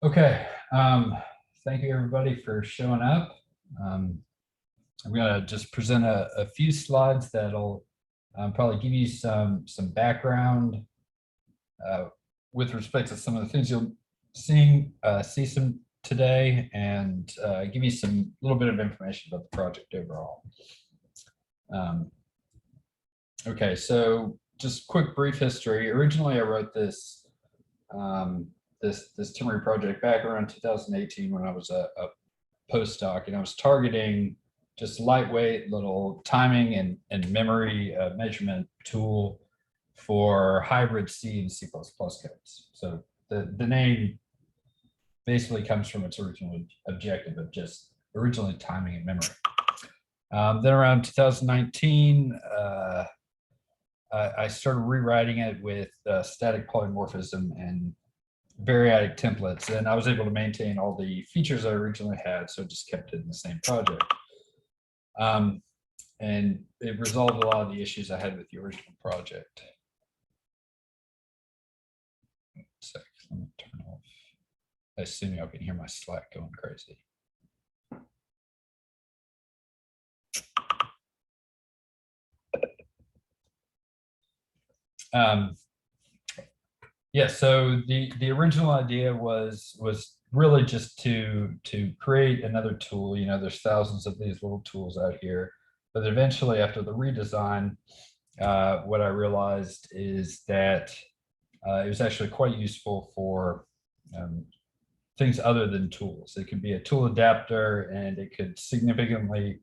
Okay, thank you everybody for showing up. I'm going to just present a few slides that'll probably give you some background with respect to some of the things you'll see some today, and give you some little bit of information about the project overall. Okay, so just quick brief history. Originally, I wrote this this Timemory project back around 2018 when I was a postdoc, and I was targeting just lightweight little timing and memory measurement tool for hybrid C and C++ codes. So the name basically comes from its original objective of just originally timing and memory. Then around 2019, I started rewriting it with static polymorphism and variadic templates, and I was able to maintain all the features I originally had, so just kept it in the same project. And it resolved a lot of the issues I had with the original project. Let me turn off. I assume y'all can hear my Slack going crazy. Yeah, so the original idea was really just to create another tool. You know, there's thousands of these little tools out here, but eventually after the redesign, what I realized is that it was actually quite useful for things other than tools. It could be a tool adapter, and it could significantly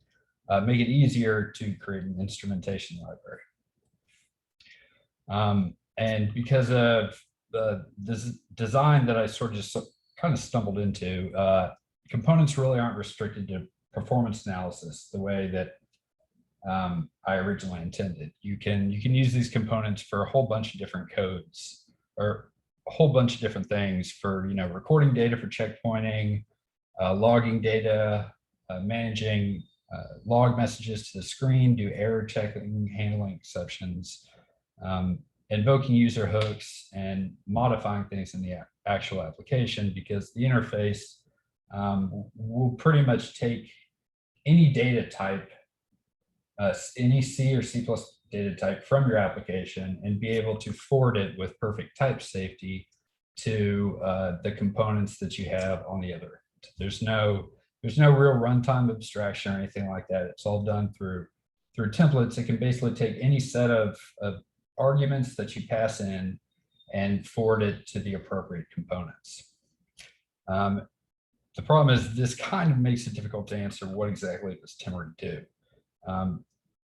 make it easier to create an instrumentation library. And because of this design that I sort of just kind of stumbled into, components really aren't restricted to performance analysis the way that I originally intended. You can use these components for a whole bunch of different codes, or a whole bunch of different things for, you know, recording data for checkpointing, logging data, managing log messages to the screen, do error checking, handling exceptions, invoking user hooks, and modifying things in the actual application, because the interface will pretty much take any data type, any C or C+ data type from your application, and be able to forward it with perfect type safety to the components that you have on the other end. There's no real runtime abstraction or anything like that. It's all done through templates. It can basically take any set of arguments that you pass in and forward it to the appropriate components. The problem is this kind of makes it difficult to answer what exactly does Timemory do.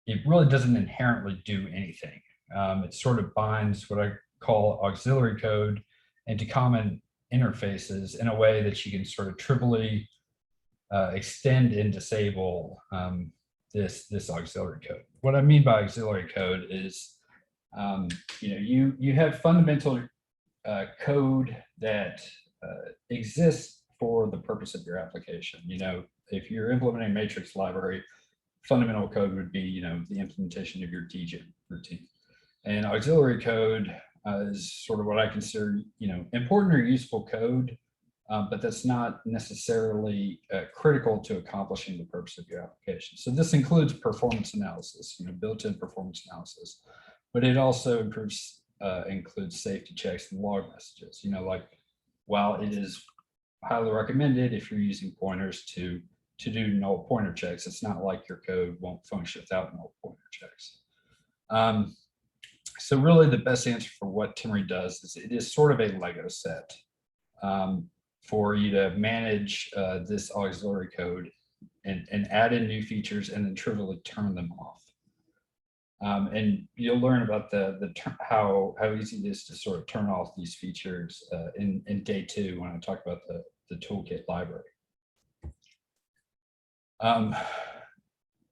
It really doesn't inherently do anything. It sort of binds what I call auxiliary code into common interfaces in a way that you can sort of trivially extend and disable this auxiliary code. What I mean by auxiliary code is, you know, you have fundamental code that exists for the purpose of your application. You know, if you're implementing a matrix library, fundamental code would be, you know, the implementation of your dgen routine. And auxiliary code is sort of what I consider, you know, important or useful code, but that's not necessarily critical to accomplishing the purpose of your application. So this includes performance analysis, you know, built-in performance analysis, but it also includes safety checks and log messages. You know, like, while it is highly recommended if you're using pointers to do null pointer checks, it's not like your code won't function without null pointer checks. So really the best answer for what Timemory does is it is sort of a Lego set for you to manage this auxiliary code and add in new features and then trivially turn them off. And you'll learn about how easy it is to sort of turn off these features in day 2 when I talk about the toolkit library.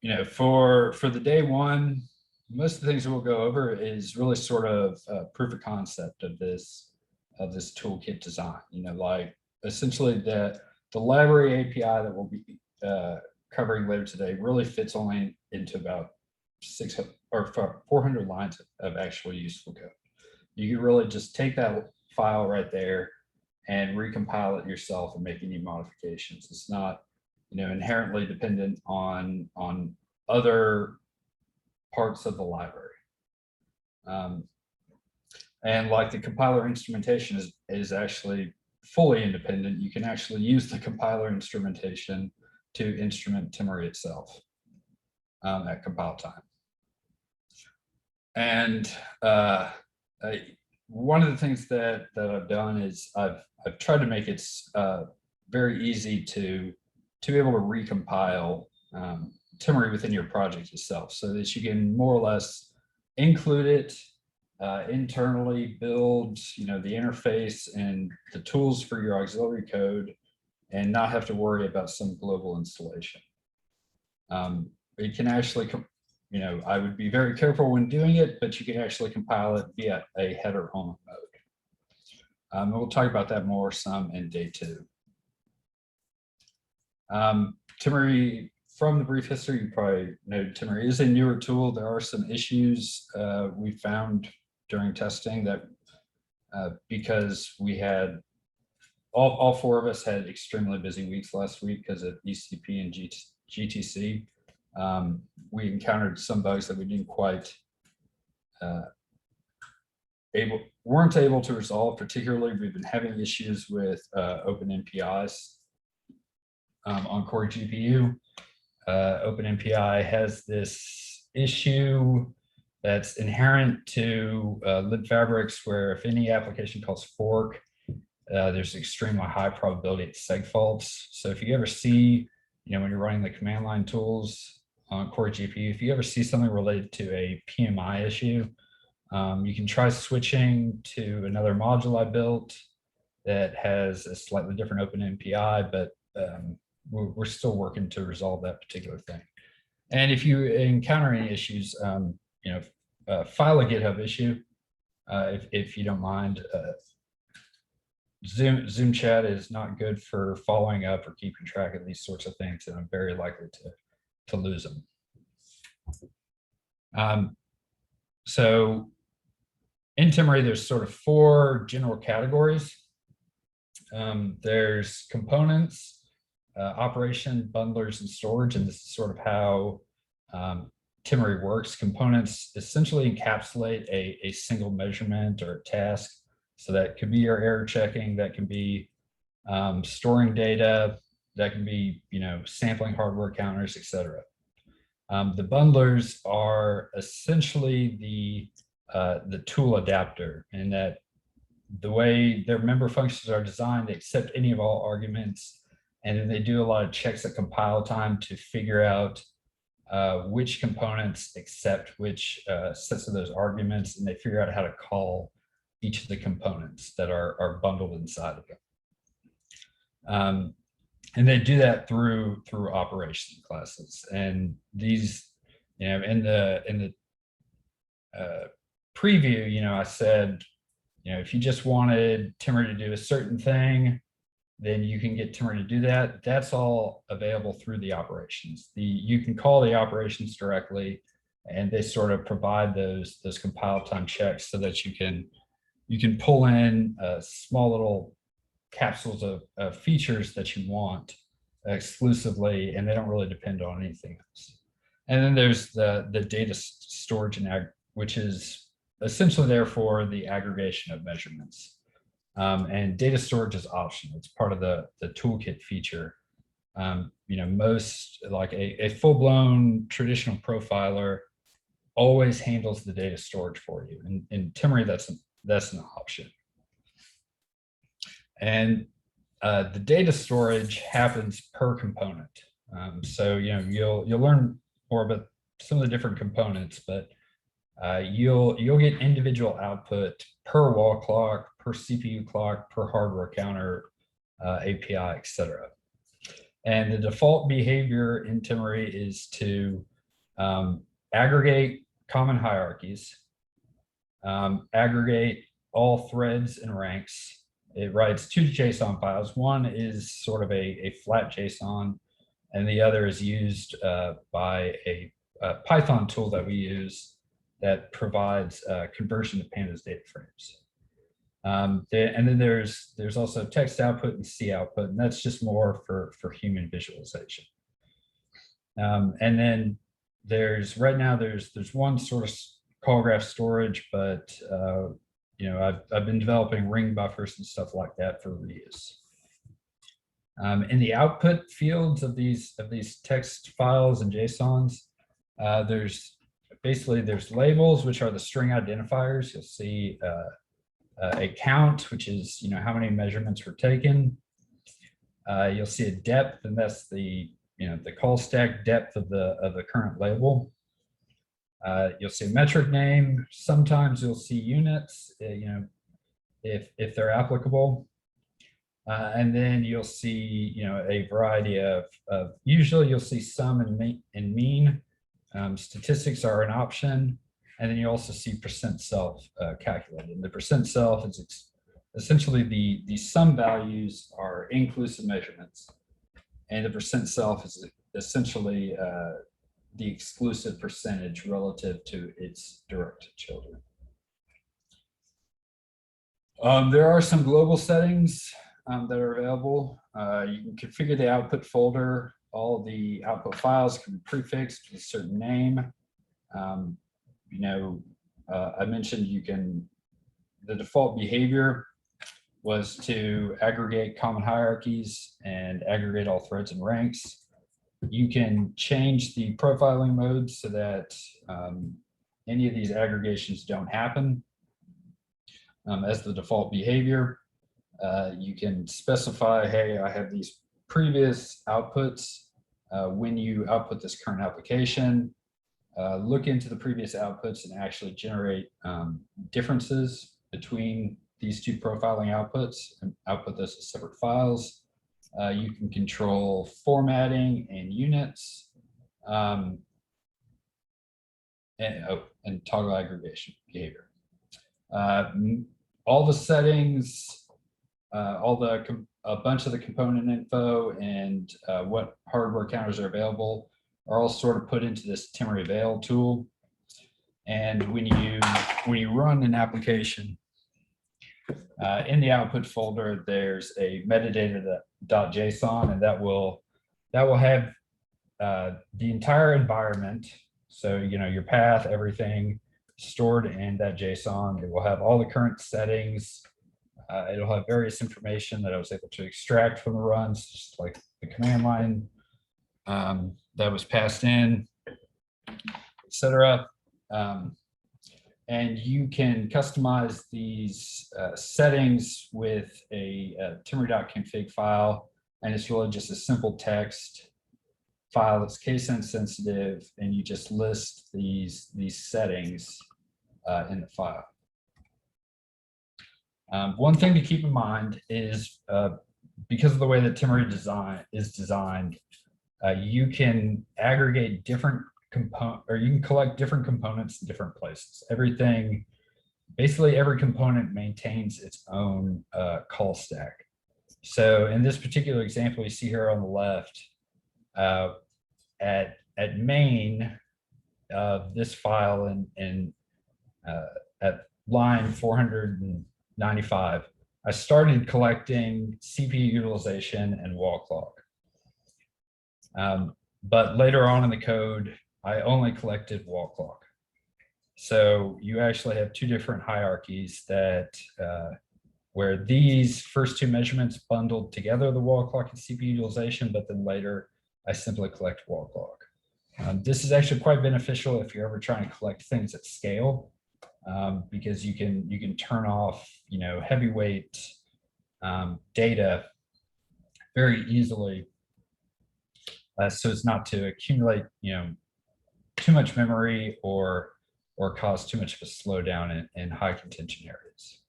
You know, for the day 1, most of the things we'll go over is really sort of proof of concept of this toolkit design. You know, like essentially the library API that we'll be covering later today really fits only into about 600 or 400 lines of actual useful code. You can really just take that file right there, and recompile it yourself and make any modifications. It's not, inherently dependent on other parts of the library. And like the compiler instrumentation is actually fully independent. You can actually use the compiler instrumentation to instrument Timery itself at compile time. And one of the things that I've done is I've tried to make it very easy to be able to recompile Timery within your project itself, so that you can more or less include it internally, build the interface and the tools for your auxiliary code, and not have to worry about some global installation. It can actually, I would be very careful when doing it, but you can actually compile it via a header only mode. We'll talk about that more some in day 2. Timery, from the brief history, you probably know Timery is a newer tool. There are some issues we found during testing that because we had all 4 of us had extremely busy weeks last week because of ECP and GTC. We encountered some bugs that we didn't quite weren't able to resolve. Particularly, we've been having issues with OpenMPIs on core GPU. OpenMPI has this issue that's inherent to libfabrics, where if any application calls fork, there's extremely high probability it's seg faults. So if you ever see, when you're running the command line tools on core GPU, if you ever see something related to a PMI issue, you can try switching to another module I built that has a slightly different OpenMPI, but we're still working to resolve that particular thing. And if you encounter any issues, file a GitHub issue if you don't mind. Zoom chat is not good for following up or keeping track of these sorts of things, and I'm very likely to lose them. So in Timery, there's sort of 4 general categories. There's components, operation, bundlers, and storage, and this is sort of how Timery works. Components essentially encapsulate a single measurement or a task. So that could be your error checking, that can be storing data, that can be sampling hardware counters, etc. The bundlers are essentially the tool adapter, in that the way their member functions are designed, they accept any of all arguments, and then they do a lot of checks at compile time to figure out which components accept which sets of those arguments, and they figure out how to call each of the components that are bundled inside of them. And they do that through operation classes. And these, in the preview, I said, if you just wanted Timery to do a certain thing, then you can get Timery to do that. That's all available through the operations. You can call the operations directly, and they sort of provide those compile time checks so that you can pull in small little capsules of features that you want exclusively, and they don't really depend on anything else. And then there's the data storage, which is essentially there for the aggregation of measurements. And data storage is optional. It's part of the toolkit feature. Most, like a full-blown traditional profiler always handles the data storage for you. And in Timery, that's an option. And the data storage happens per component. So you'll learn more about some of the different components, but you'll get individual output per wall clock, per CPU clock, per hardware counter, API, etc. And the default behavior in Timery is to aggregate common hierarchies, aggregate all threads and ranks. It writes 2 JSON files. One is sort of a flat JSON, and the other is used by a Python tool that we use that provides conversion to pandas data frames. And then there's also text output and C output, and that's just more for human visualization. And then right now there's one sort of call graph storage, but you know, I've been developing ring buffers and stuff like that for reuse. In the output fields of these text files and JSONs, there's labels, which are the string identifiers. You'll see a count, which is, you know, how many measurements were taken. You'll see a depth, and that's the, you know, the call stack depth of the current label. You'll see a metric name. Sometimes you'll see units, you know, if they're applicable. And then you'll see, you know, a variety of usually you'll see sum and mean. Statistics are an option. And then you also see percent self calculated. And the percent self is essentially the sum values are inclusive measurements. And the percent self is essentially the exclusive percentage relative to its direct children. There are some global settings that are available. You can configure the output folder. All the output files can be prefixed with a certain name. You know, I mentioned the default behavior was to aggregate common hierarchies and aggregate all threads and ranks. You can change the profiling mode so that any of these aggregations don't happen as the default behavior. You can specify, hey, I have these previous outputs. When you output this current application, look into the previous outputs and actually generate differences between these two profiling outputs and output those as separate files. You can control formatting and units and toggle aggregation behavior. All the settings, a bunch of the component info and what hardware counters are available are all sort of put into this Timemory Avail tool. And when you run an application, in the output folder, there's a metadata.json, and that will have the entire environment. So, you know, your path, everything stored in that JSON. It will have all the current settings. It'll have various information that I was able to extract from the runs, just like the command line that was passed in, etc. And you can customize these settings with a timemory.config file, and it's really just a simple text file that's case sensitive, and you just list these settings in the file. One thing to keep in mind is because of the way that Timemory is designed, you can aggregate different or you can collect different components in different places. Basically every component maintains its own call stack. So in this particular example, you see here on the left, at main of this file at line 495, I started collecting CPU utilization and wall clock. But later on in the code, I only collected wall clock. So you actually have two different hierarchies that where these first two measurements bundled together the wall clock and CPU utilization, but then later I simply collect wall clock. This is actually quite beneficial if you're ever trying to collect things at scale, because you can turn off, you know, heavyweight data very easily, so as not to accumulate, you know, too much memory or cause too much of a slowdown in high contention areas.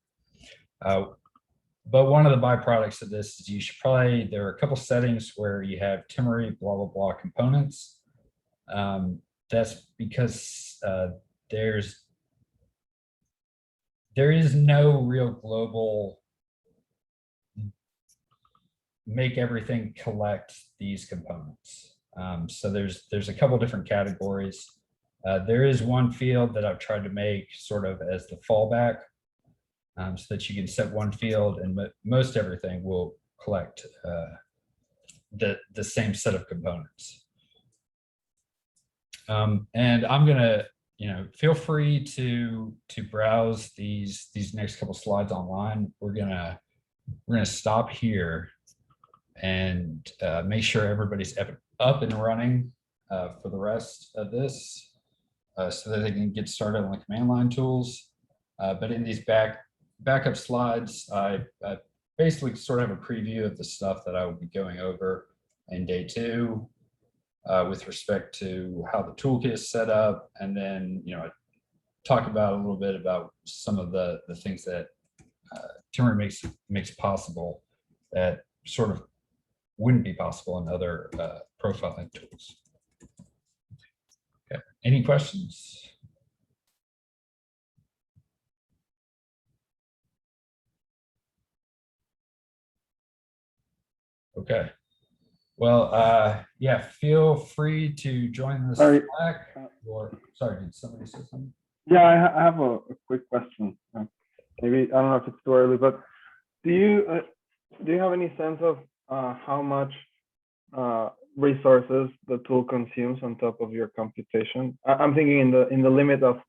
But one of the byproducts of this is there are a couple settings where you have Timemory blah blah blah components. That's because there is no real global make everything collect these components. So there's a couple different categories. There is one field that I've tried to make sort of as the fallback, so that you can set one field and most everything will collect the same set of components. And I'm gonna, feel free to browse these next couple slides online. We're gonna stop here and make sure everybody's up and running for the rest of this, so that they can get started on the command line tools. But in these backup slides, I basically sort of have a preview of the stuff that I will be going over in day 2 with respect to how the toolkit is set up, and then talk about a little bit about some of the things that Timemory makes possible that sort of wouldn't be possible in other profiling tools. Okay, any questions? Okay. Well, yeah, feel free to join the Slack. Or sorry, did somebody say something? Yeah, I have a quick question. Maybe I don't know if it's too early, but do you have any sense of how much resources the tool consumes on top of your computation? I'm thinking in the limit of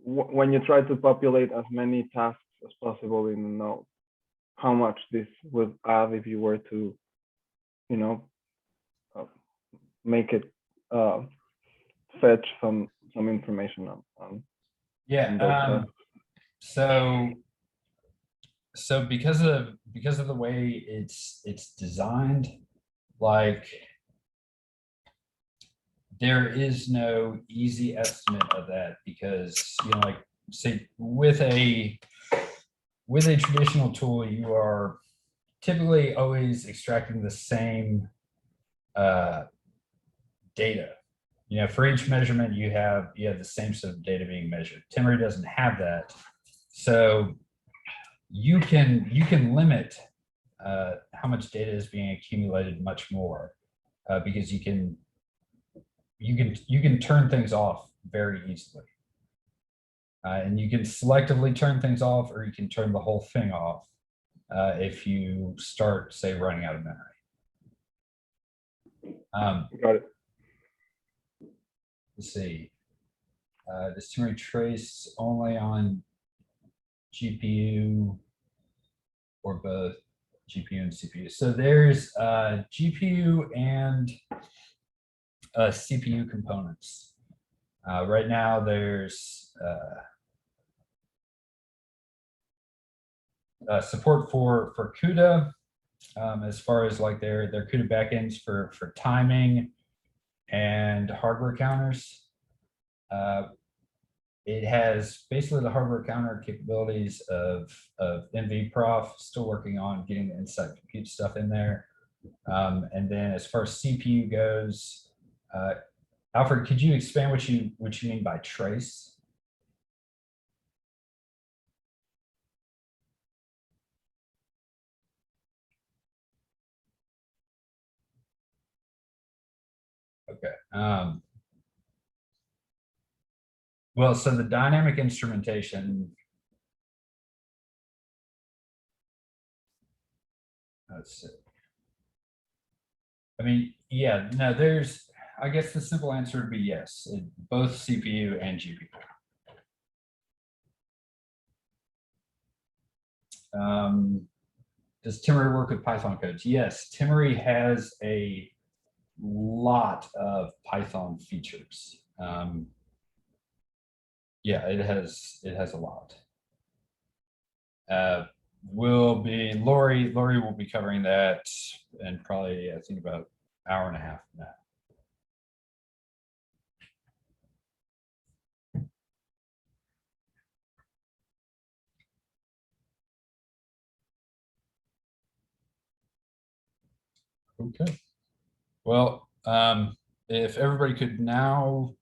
when you try to populate as many tasks as possible in a node, how much this would add if you were to, make it fetch some information on yeah. So because of the way it's designed, like there is no easy estimate of that, because like say with a traditional tool, you are typically always extracting the same data. For each measurement, you have the same set of data being measured. Timemory doesn't have that, so you can limit how much data is being accumulated much more, because you can turn things off very easily, and you can selectively turn things off, or you can turn the whole thing off if you start, say, running out of memory. Got it. Let's see. Does Timemory trace only on GPU or both GPU and CPU? So there's GPU and CPU components. Right now there's support for CUDA, as far as like their CUDA backends for timing and hardware counters. It has basically the hardware counter capabilities of NVProf, still working on getting the Insight Compute stuff in there. And then as far as CPU goes, Alfred, could you expand what you mean by trace? Okay. Well, so the dynamic instrumentation, let's see. I mean, yeah, no, I guess the simple answer would be yes, both CPU and GPU. Does Timemory work with Python codes? Yes, Timemory has a lot of Python features. Yeah, it has a lot. Lori will be covering that in probably, I think, about an hour and a half from now. Okay. Well, if everybody could now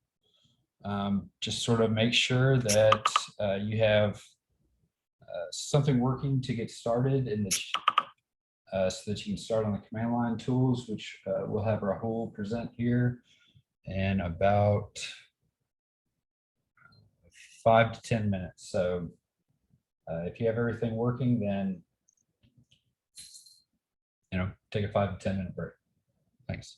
just sort of make sure that you have something working to get started in the so that you can start on the command line tools, which we'll have Rahul present here in about 5 to 10 minutes. So if you have everything working, then take a 5 to 10 minute break. Thanks.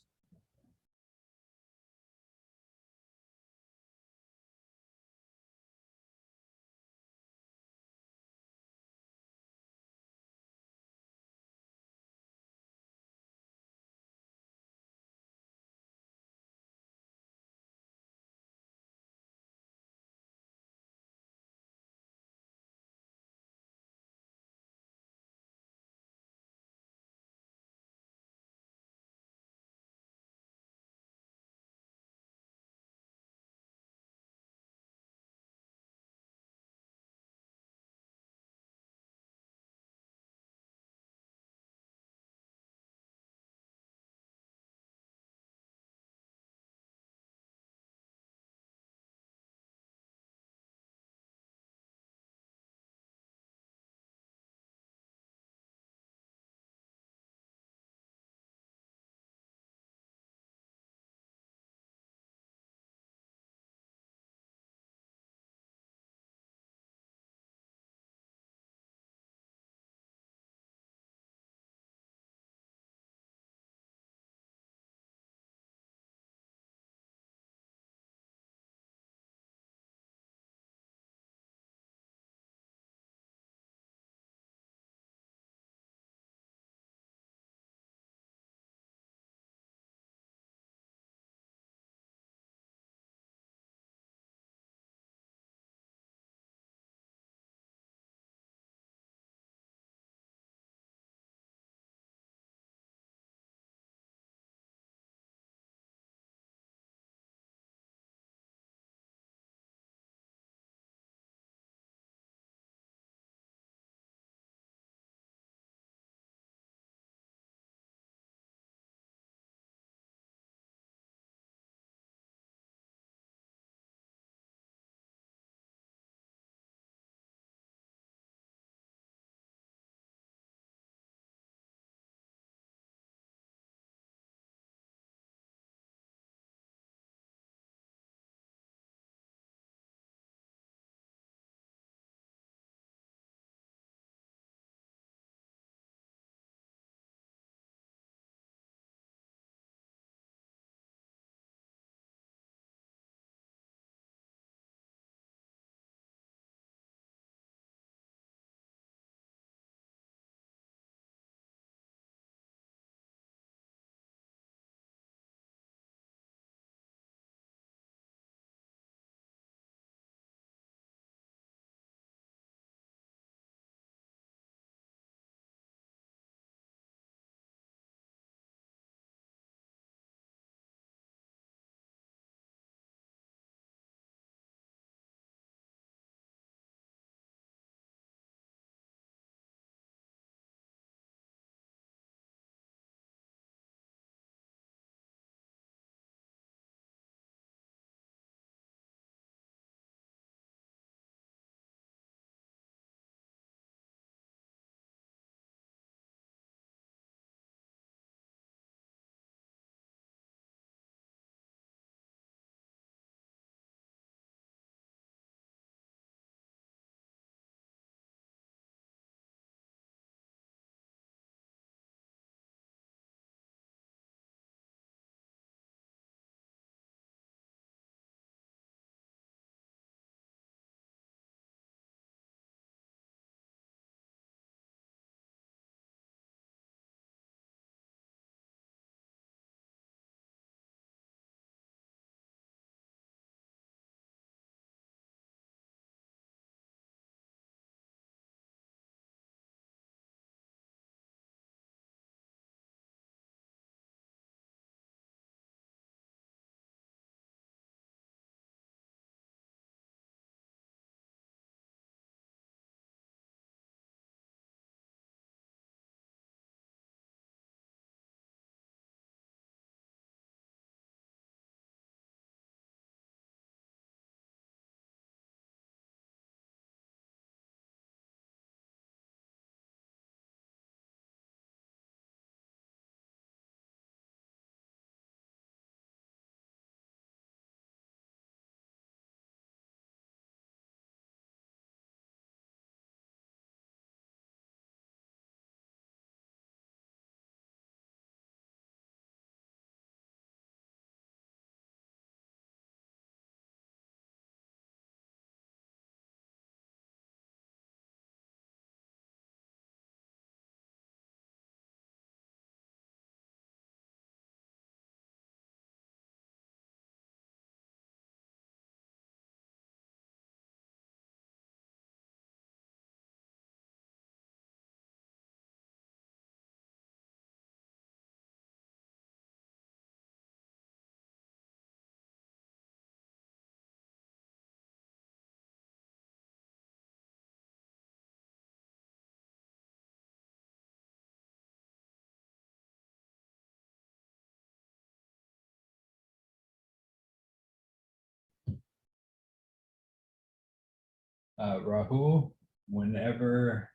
Rahul, whenever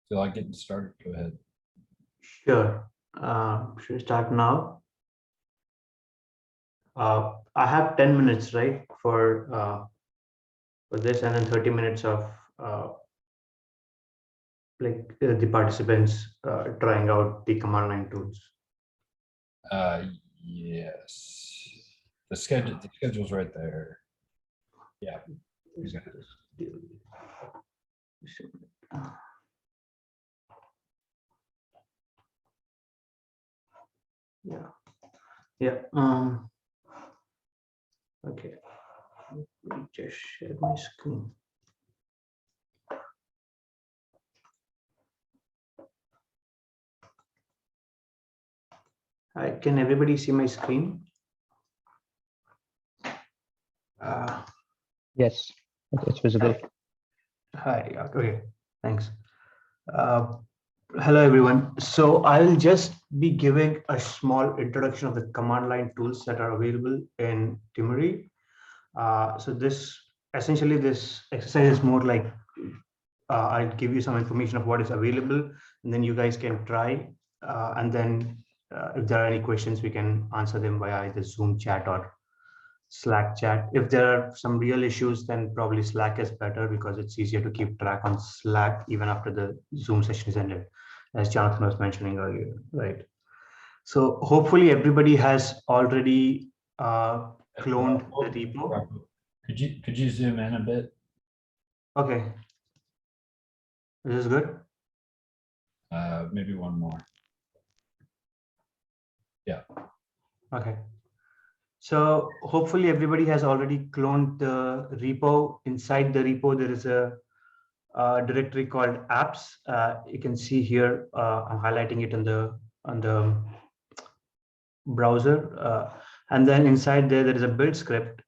feel like getting started, go ahead. Sure. Should we start now? I have 10 minutes, right, for this, and then 30 minutes of the participants trying out the command line tools. Yes. The schedule's right there. Yeah. Yeah. Yeah. Okay. Let me just share my screen. Hi, can everybody see my screen? Yes, it's visible. Hi. Okay. Thanks. Hello, everyone. So I'll just be giving a small introduction of the command line tools that are available in Timemory. So this exercise is more like I'll give you some information of what is available, and then you guys can try. And then if there are any questions, we can answer them via either Zoom chat or Slack chat. If there are some real issues, then probably Slack is better because it's easier to keep track on Slack even after the Zoom session is ended, as Jonathan was mentioning earlier, right? So hopefully everybody has already cloned the repo. Could you zoom in a bit? Okay. Is this good? Maybe one more. Yeah. Okay. So hopefully everybody has already cloned the repo. Inside the repo, there is a directory called apps. You can see here, I'm highlighting it on the browser. And then inside there is a build script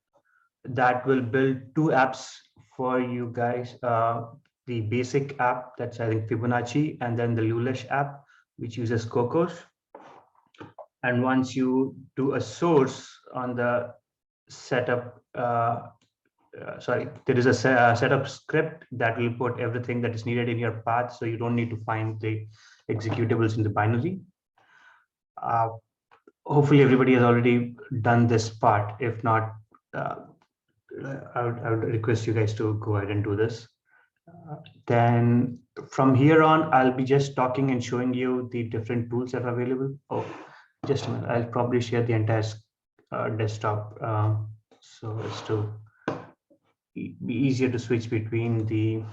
that will build two apps for you guys. The basic app, that's I think Fibonacci, and then the Lulesh app, which uses Cocos. And once you do a source on the setup, there is a setup script that will put everything that is needed in your path, so you don't need to find the executables in the binary. Hopefully everybody has already done this part. If not, I would request you guys to go ahead and do this. Then from here on, I'll be just talking and showing you the different tools that are available. Oh, just a minute. I'll probably share the entire desktop so as to be easier to switch between the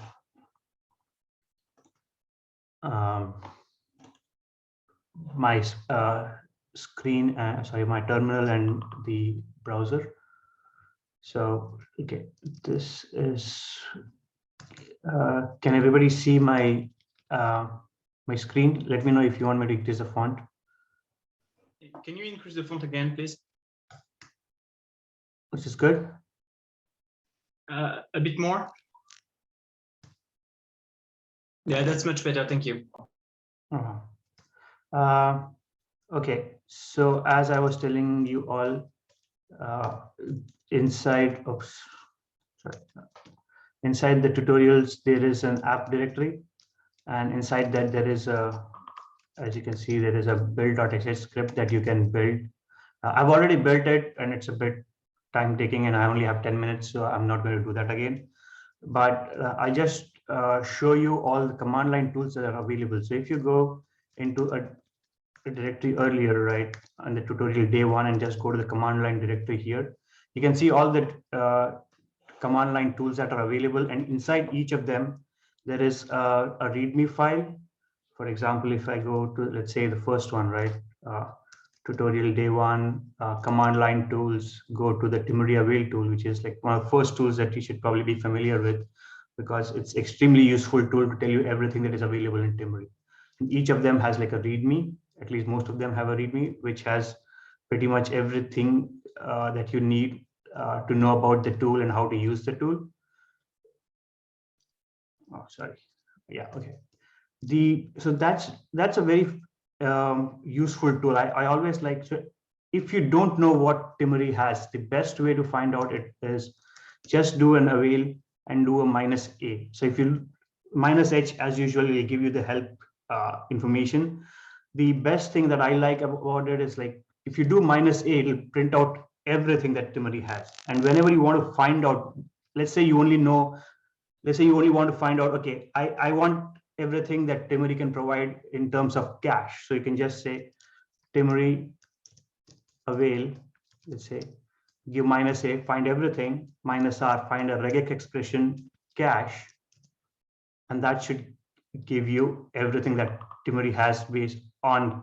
my screen, my terminal and the browser. So, okay, this is, can everybody see my my screen? Let me know if you want me to increase the font. Can you increase the font again, please? Which is good. A bit more. Yeah, that's much better. Thank you. Okay, so as I was telling you all, inside the tutorials, there is an app directory, and inside that there is a, as you can see, there is a build.sh script that you can build. I've already built it, and it's a bit time taking, and I only have 10 minutes, so I'm not going to do that again. But I just show you all the command line tools that are available. So if you go into a directory earlier, right, on the tutorial day one, and just go to the command line directory here, you can see all the command line tools that are available, and inside each of them there is a readme file. For example, if I go to, let's say, the first one, right, tutorial day one, command line tools, go to the Timemory avail tool, which is like one of the first tools that you should probably be familiar with, because it's extremely useful tool to tell you everything that is available in Timemory. And each of them has like a readme. At least most of them have a readme, which has pretty much everything that you need to know about the tool and how to use the tool. Oh, sorry. Yeah, okay. So that's a very useful tool. I always like, so if you don't know what Timemory has, the best way to find out it is just do an avail and do a -a. So if you -h, as usual, will give you the help information. The best thing that I like about it is, like, if you do -a, it'll print out everything that Timery has. And whenever you want to find out, let's say you only want to find out, okay, I want everything that Timery can provide in terms of cache. So you can just say Timery avail, let's say, give -a, find everything, -r, find a regex expression cache, and that should give you everything that Timery has based on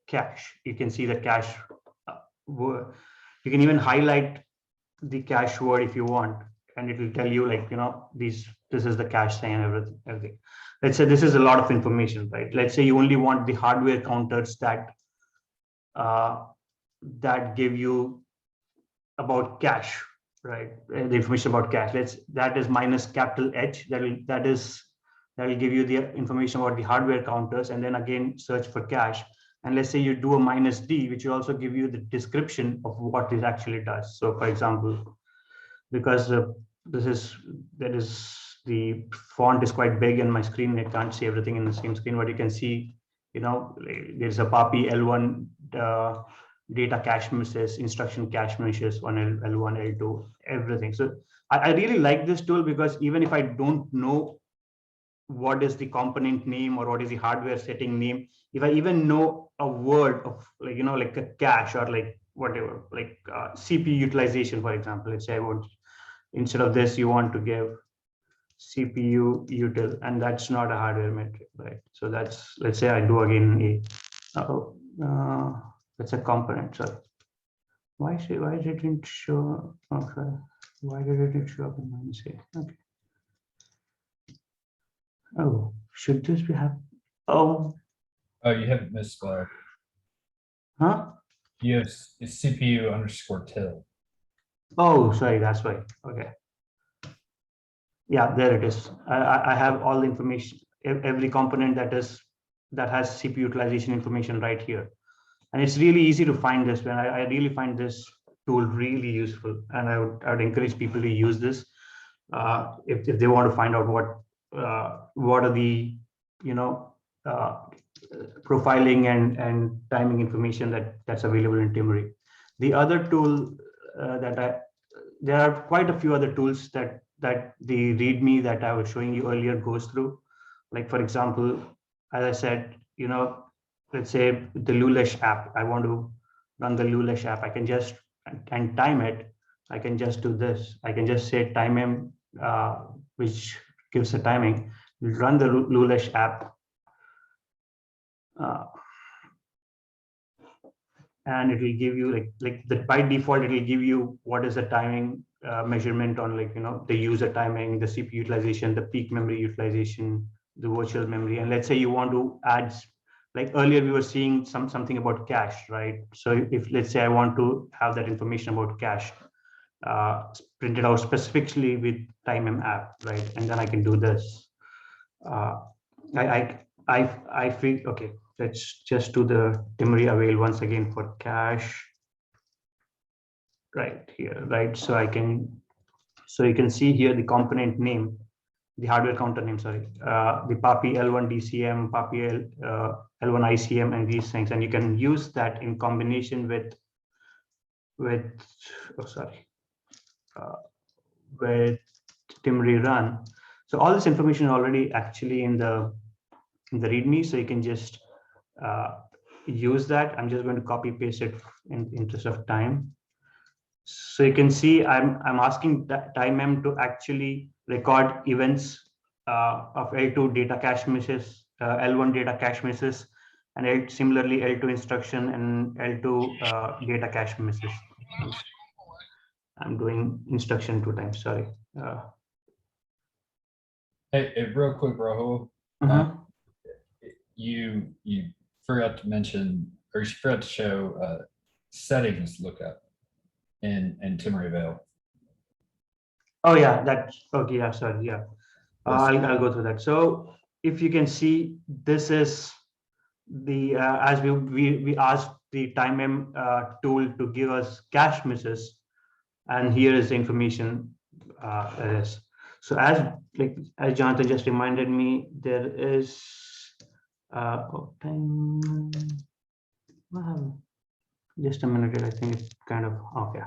cache. You can see the cache word. You can even highlight the cache word if you want, and it will tell you, like, this is the cache thing and everything. Let's say this is a lot of information, right? Let's say you only want the hardware counters that give you about cache, right? The information about cache. That is -H. That will give you the information about the hardware counters, and then again search for cache. And let's say you do a -D, which will also give you the description of what it actually does. So, for example, because the font is quite big in my screen, I can't see everything in the same screen, but you can see, there's a PAPI L1 data cache misses, instruction cache misses on L1, L2, everything. So I really like this tool, because even if I don't know what is the component name or what is the hardware setting name, if I even know a word of, like a cache or like whatever, like CPU utilization, for example, let's say I want, instead of this, you want to give CPU util, and that's not a hardware metric, right? So let's say I do again that's a component. Sorry, why did it didn't show? Okay, why did it show up in -a? Okay. Oh, should this be have? Oh, you have misspelled. huh? You have CPU _ till. Oh, sorry, that's why. Okay. Yeah, there it is. I have all the information, every component that has CPU utilization information right here. And it's really easy to find this. When I really find this tool really useful, and I would encourage people to use this if they want to find out what are the profiling and timing information that's available in Timery. The other tool there are quite a few other tools that the README that I was showing you earlier goes through. Like, for example, as I said, let's say the Lulesh app, I want to run the Lulesh app. I can just and time it. I can just do this. I can just say timem, which gives the timing. Run the Lulesh app. And it will give you by default, it will give you what is the timing measurement on the user timing, the CPU utilization, the peak memory utilization, the virtual memory. And let's say you want to add, like earlier we were seeing something about cache, right? So if let's say I want to have that information about cache printed out specifically with timem app, right? And then I can do this. I feel okay. Let's just do the Timery avail once again for cache right here, right? So you can see here the component name, the hardware counter name, sorry, the PAPI L1 DCM, PAPI L1 ICM, and these things. And you can use that in combination with Timery run. So all this information is already actually in the README, so you can just use that. I'm just going to copy paste it in interest of time. So you can see I'm asking Timem to actually record events of L2 data cache misses, L1 data cache misses, and similarly L2 instruction and L2 data cache misses. I'm doing instruction 2 times. Sorry. Hey, real quick, Rahul. You forgot to mention, or you forgot to show settings lookup in Timery avail. Oh yeah, that's okay. Yeah, sorry. Yeah, I'll go through that. So if you can see, this is the as we asked the Timem tool to give us cache misses, and here is the information it is. So as Jonathan just reminded me, there is time. Wow. Just a minute. I think it's kind of okay.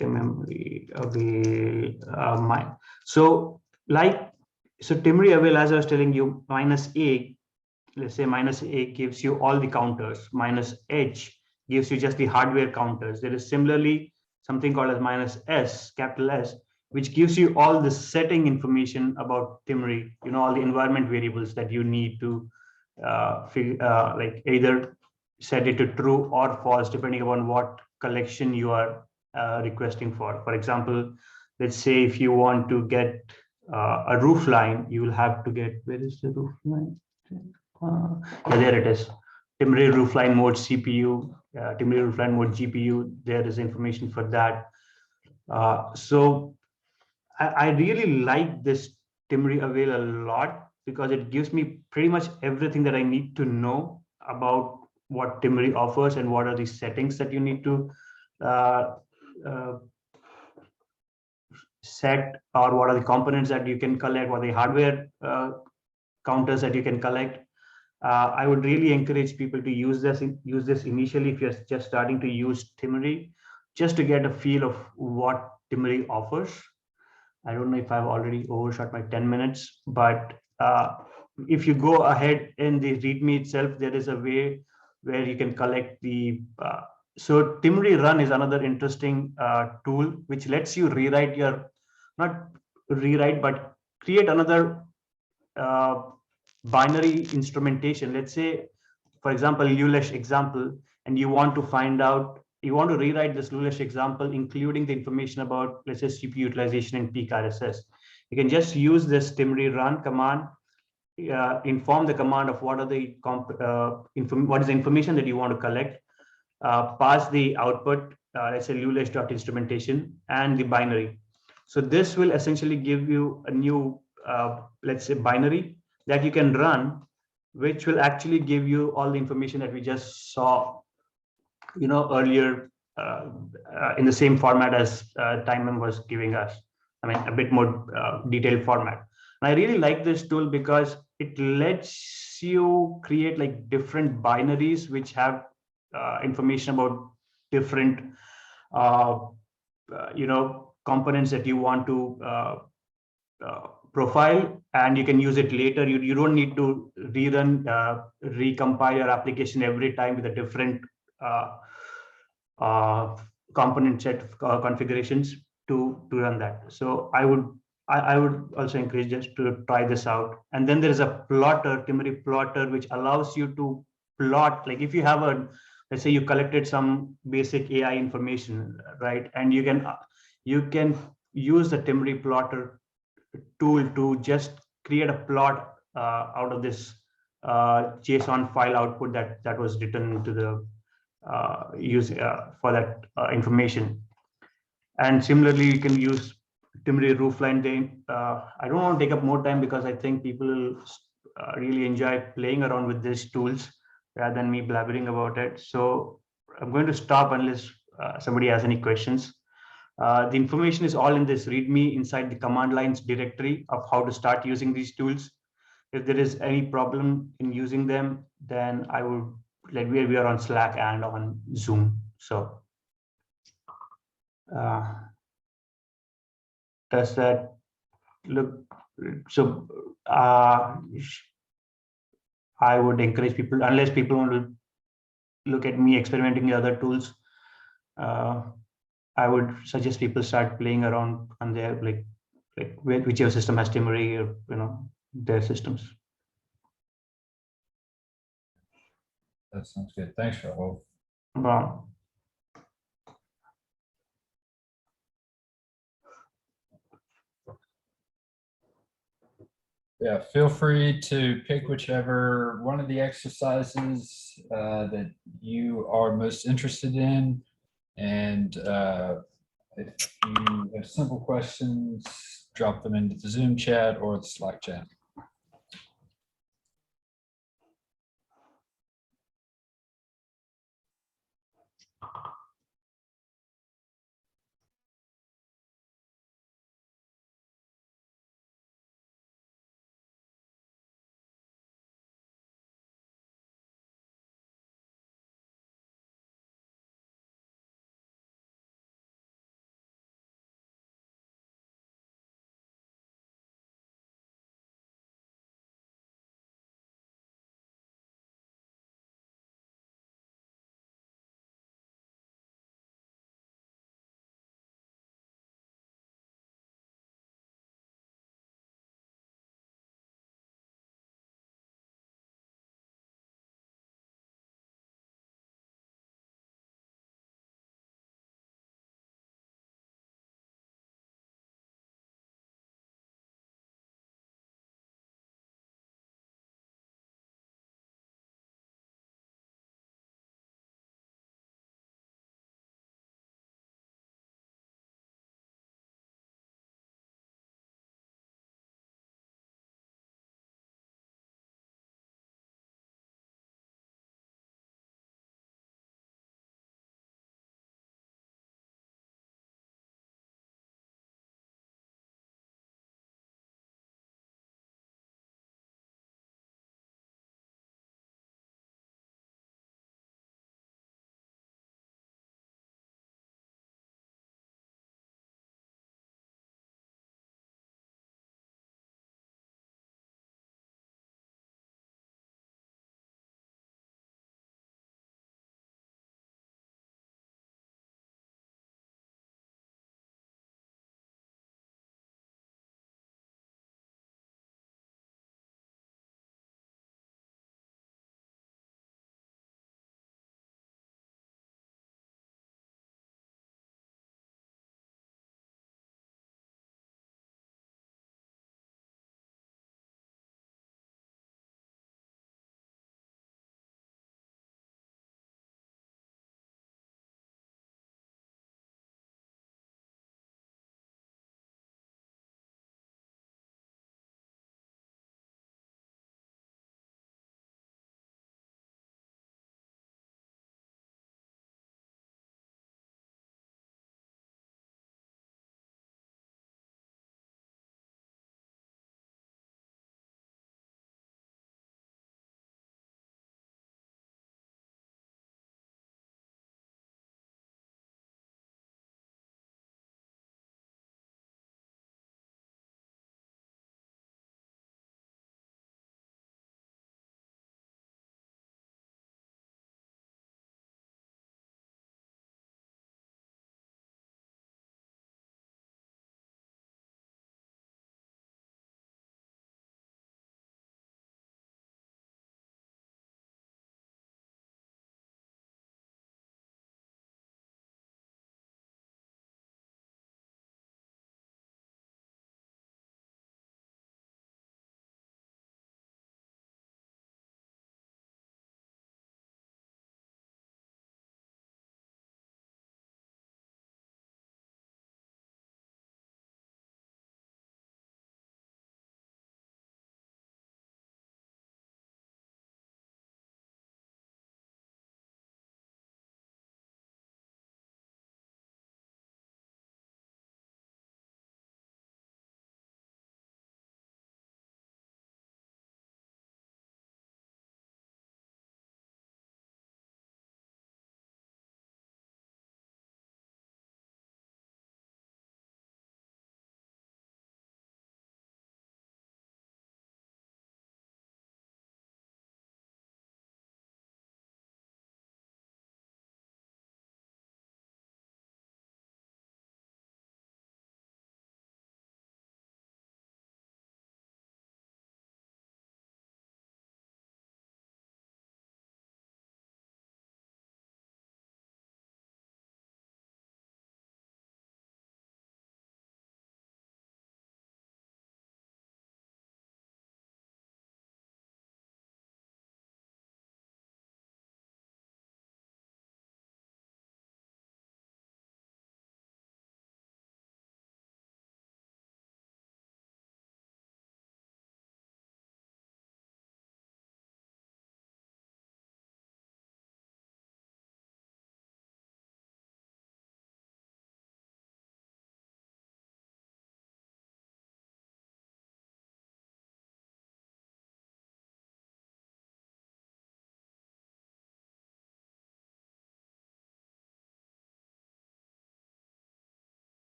Memory avail mine. So Timemory avail, as I was telling you, -a, let's say -a gives you all the counters, -h gives you just the hardware counters. There is similarly something called as -s, capital S, which gives you all the setting information about Timemory, all the environment variables that you need to like either set it to true or false, depending upon what collection you are requesting for. For example, let's say if you want to get a roof line, you will have to get, where is the roof line? Yeah, there it is. Timemory roofline mode CPU, Timemory roofline mode GPU. There is information for that. So I really like this Timemory avail a lot because it gives me pretty much everything that I need to know about what Timemory offers and what are the settings that you need to set, or what are the components that you can collect, what are the hardware counters that you can collect. I would really encourage people to use this initially if you're just starting to use Timemory, just to get a feel of what Timemory offers. I don't know if I've already overshot my 10 minutes, but if you go ahead in the README itself, there is a way where you can collect the so Timemory run is another interesting tool which lets you rewrite not rewrite, but create another binary instrumentation. Let's say, for example, Lulesh example, and you want to rewrite this Lulesh example, including the information about, let's say, CPU utilization and peak RSS. You can just use this Timemory run command, inform the command of what is the information that you want to collect, pass the output, let's say Lulesh.instrumentation and the binary. So this will essentially give you a new, let's say, binary that you can run, which will actually give you all the information that we just saw, earlier in the same format as Timemem was giving us. I mean, a bit more detailed format. And I really like this tool because it lets you create like different binaries which have information about different, components that you want to profile, and you can use it later. You don't need to recompile your application every time with a different component set configurations to run that. So I would also encourage just to try this out. And then there is a plotter, Timemory plotter, which allows you to plot, like if you have let's say you collected some basic AI information, right? And you can use the Timemory plotter tool to just create a plot out of this JSON file output that was written to the for that information. And similarly, you can use Timemory roofline. I don't want to take up more time because I think people will really enjoy playing around with these tools rather than me blabbering about it. So I'm going to stop unless somebody has any questions. The information is all in this README inside the command lines directory of how to start using these tools. If there is any problem in using them, then I would, like we are on Slack and on Zoom. So does that look, so I would encourage people, unless people want to look at me experimenting with other tools, I would suggest people start playing around on their like whichever system has Timemory, or their systems. That sounds good. Thanks, Rahul. Wow. Yeah, feel free to pick whichever one of the exercises that you are most interested in. And if you have simple questions, drop them into the Zoom chat or the Slack chat.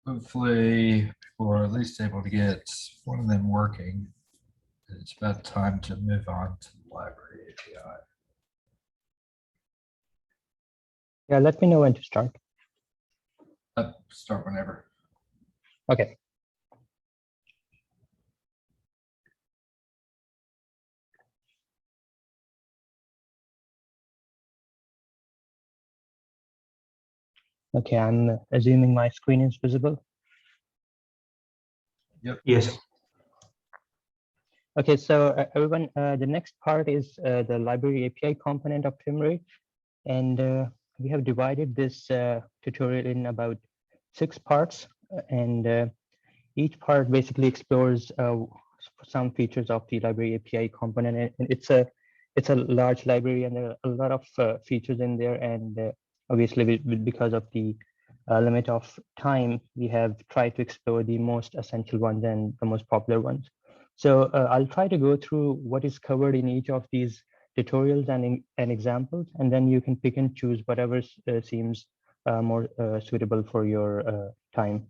hopefully we're at least able to get one of them working. It's about time to move on to the library API. Yeah, let me know when to start. Start whenever. Okay. Okay, I'm assuming my screen is visible. Yep. Yes. Okay, so everyone, the next part is the library API component of Timemory. And we have divided this tutorial in about 6 parts. And each part basically explores some features of the library API component. And it's a large library, and there are a lot of features in there. And obviously, because of the limit of time, we have tried to explore the most essential ones and the most popular ones. So I'll try to go through what is covered in each of these tutorials and examples, and then you can pick and choose whatever seems more suitable for your time.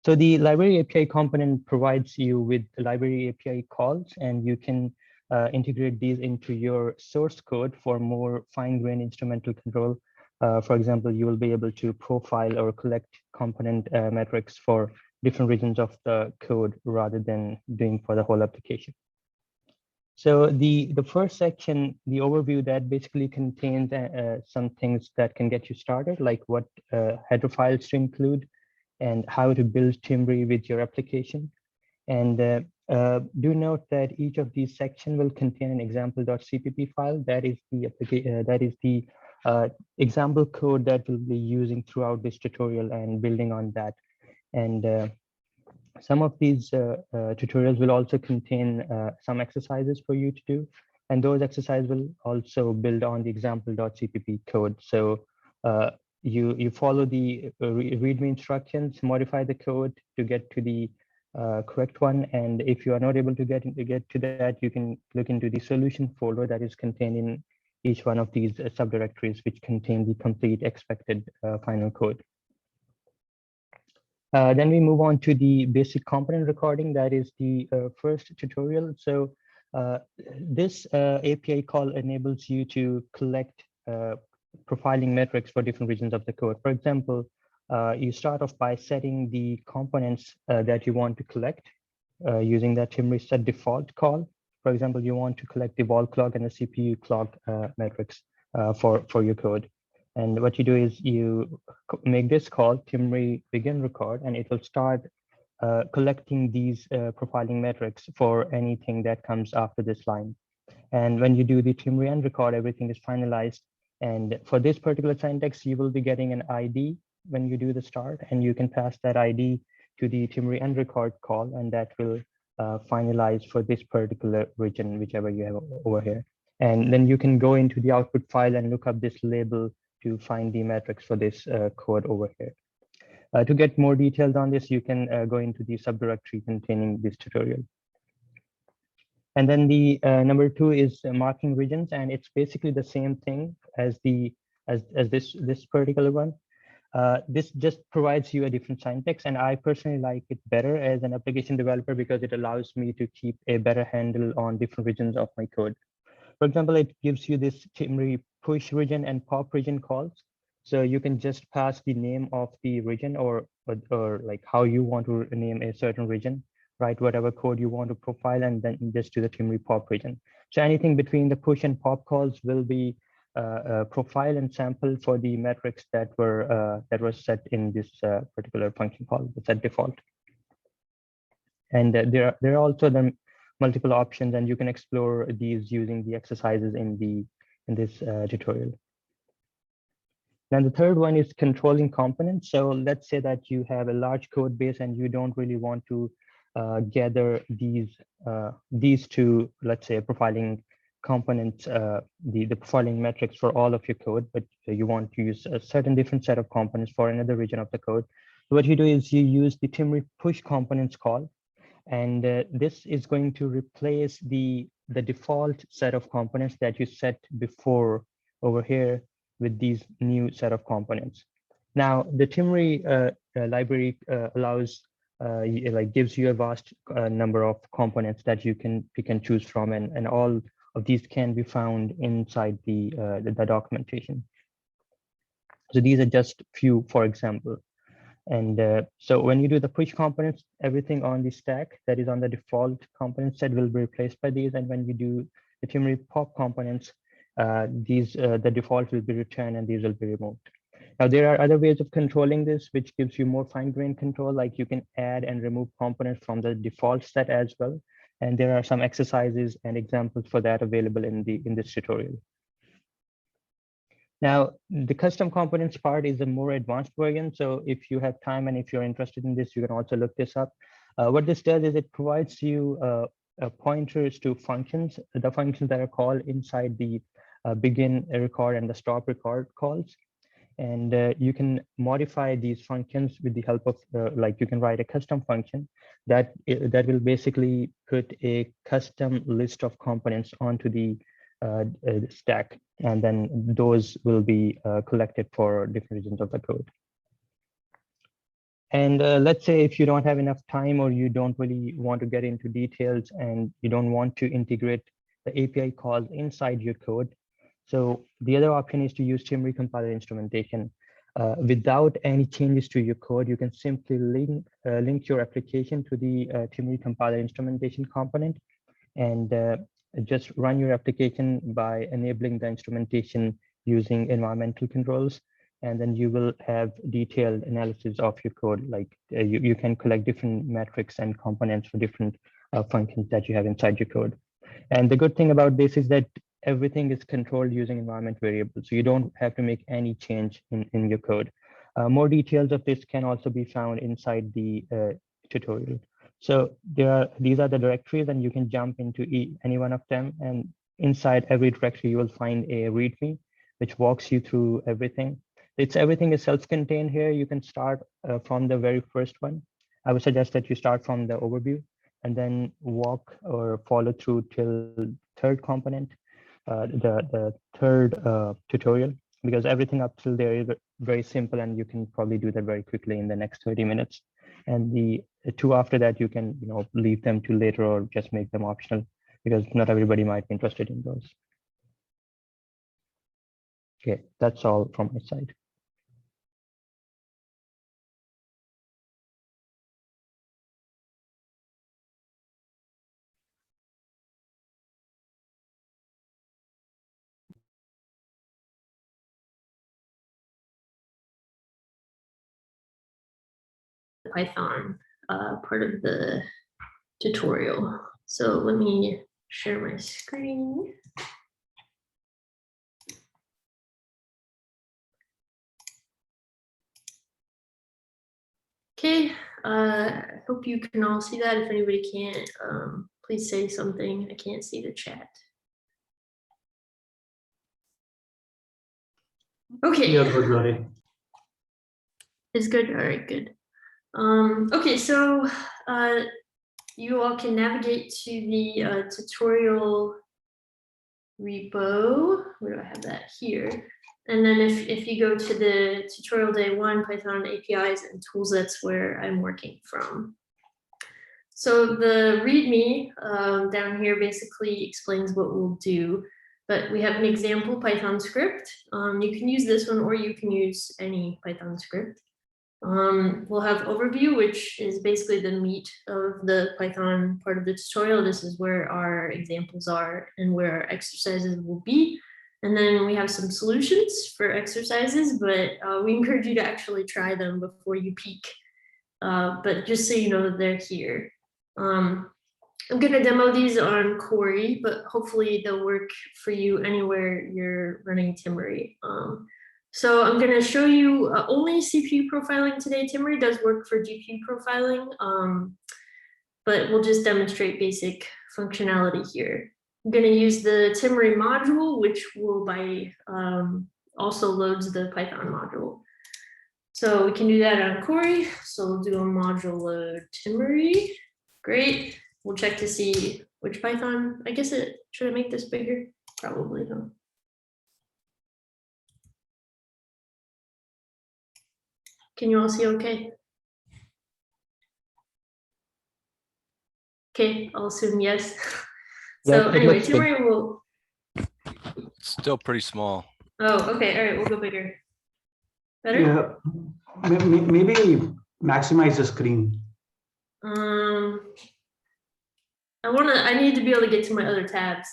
So the library API component provides you with library API calls, and you can integrate these into your source code for more fine-grained instrumental control. For example, you will be able to profile or collect component metrics for different regions of the code rather than doing for the whole application. So the first section, the overview, that basically contains some things that can get you started, like what header files to include and how to build Timemory with your application. And do note that each of these sections will contain an example.cpp file. That is the example code that we'll be using throughout this tutorial and building on that. And some of these tutorials will also contain some exercises for you to do, and those exercises will also build on the example.cpp code. So you follow the README instructions, modify the code to get to the correct one. And if you are not able to get to that, you can look into the solution folder that is contained in each one of these subdirectories, which contain the complete expected final code. Then we move on to the basic component recording. That is the first tutorial. So this API call enables you to collect profiling metrics for different regions of the code. For example, you start off by setting the components that you want to collect using that Timemory set default call. For example, you want to collect the wall clock and the CPU clock metrics for your code. And what you do is you make this call, Timemory begin record, and it will start collecting these profiling metrics for anything that comes after this line. And when you do the Timemory end record, everything is finalized. And for this particular syntax, you will be getting an ID when you do the start, and you can pass that ID to the Timemory end record call, and that will finalize for this particular region, whichever you have over here. And then you can go into the output file and look up this label to find the metrics for this code over here. To get more details on this, you can go into the subdirectory containing this tutorial. And then the number 2 is marking regions, and it's basically the same thing as this particular one. This just provides you a different syntax, and I personally like it better as an application developer because it allows me to keep a better handle on different regions of my code. For example, it gives you this Timemory push region and pop region calls. So you can just pass the name of the region or like how you want to name a certain region, write whatever code you want to profile, and then just do the Timemory pop region. So anything between the push and pop calls will be profile and sample for the metrics that were set in this particular function call, the set default. And there are also the multiple options, and you can explore these using the exercises in this tutorial. Then the third one is controlling components. So let's say that you have a large code base and you don't really want to gather these two, let's say, profiling components, the profiling metrics for all of your code, but you want to use a certain different set of components for another region of the code. So what you do is you use the Timemory push components call. And this is going to replace the default set of components that you set before over here with these new set of components. Now, the Timemory library allows like gives you a vast number of components that you can choose from, and all of these can be found inside the documentation. So these are just few, for example. And so when you do the push components, everything on the stack that is on the default component set will be replaced by these. And when you do the Timemory pop components, the default will be returned and these will be removed. Now, there are other ways of controlling this, which gives you more fine-grained control, like you can add and remove components from the default set as well. And there are some exercises and examples for that available in this tutorial. Now, the custom components part is a more advanced version. So if you have time and if you're interested in this, you can also look this up. What this does is it provides you pointers to functions, the functions that are called inside the begin record and the stop record calls. And you can modify these functions with the help of like you can write a custom function that will basically put a custom list of components onto the stack, and then those will be collected for different regions of the code. And let's say if you don't have enough time or you don't really want to get into details and you don't want to integrate the API calls inside your code. So the other option is to use Timemory compiler instrumentation. Without any changes to your code, you can simply link your application to the Timemory compiler instrumentation component and just run your application by enabling the instrumentation using environmental controls. And then you will have detailed analysis of your code. Like you can collect different metrics and components for different functions that you have inside your code. And the good thing about this is that everything is controlled using environment variables. So you don't have to make any change in your code. More details of this can also be found inside the tutorial. So these are the directories, and you can jump into any one of them. And inside every directory, you will find a README, which walks you through everything. Everything is self-contained here. You can start from the very first one. I would suggest that you start from the overview and then walk or follow through till third component, the third tutorial, because everything up till there is very simple and you can probably do that very quickly in the next 30 minutes. And the two after that, you can leave them to later or just make them optional, because not everybody might be interested in those. Okay, that's all from my side. Python part of the tutorial. So let me share my screen. Okay, hope you can all see that. If anybody can't, please say something. I can't see the chat. Okay. You're good, Rory. It's good. All right, good. Okay, so you all can navigate to the tutorial repo. Where do I have that? Here. And then if you go to the tutorial day 1, Python APIs and tools, that's where I'm working from. So the README down here basically explains what we'll do, but we have an example Python script. You can use this one or you can use any Python script. We'll have overview, which is basically the meat of the Python part of the tutorial. This is where our examples are and where our exercises will be. And then we have some solutions for exercises, but we encourage you to actually try them before you peek. But just so you know that they're here. I'm going to demo these on Cori, but hopefully they'll work for you anywhere you're running Timemory. So I'm going to show you only CPU profiling today. Timemory does work for GPU profiling, but we'll just demonstrate basic functionality here. I'm going to use the Timemory module, which will also loads the Python module. So we can do that on Cori. So we'll do a module load Timemory. Great. We'll check to see which Python. I guess should I make this bigger? Probably no. Can you all see okay? Okay, I'll assume yes. Yeah, So it anyway, looks good. Timemory will, Still pretty small. oh, okay, all right, we'll go bigger. Better? Yeah, maybe maximize the screen. I need to be able to get to my other tabs.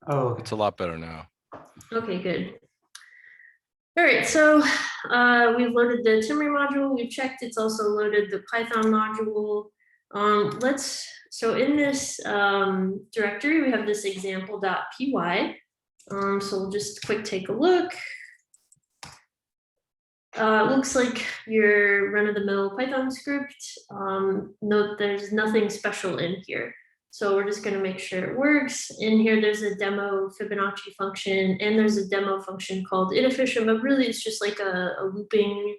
Oh, okay. It's a lot better now. Okay, good. All right, so we've loaded the Timemory module. We've checked it's also loaded the Python module. So in this directory, we have this example.py. So we'll just quick take a look. Looks like your run-of-the-mill Python script. Note there's nothing special in here. So we're just going to make sure it works. In here, there's a demo Fibonacci function, and there's a demo function called inefficient, but really it's just like a looping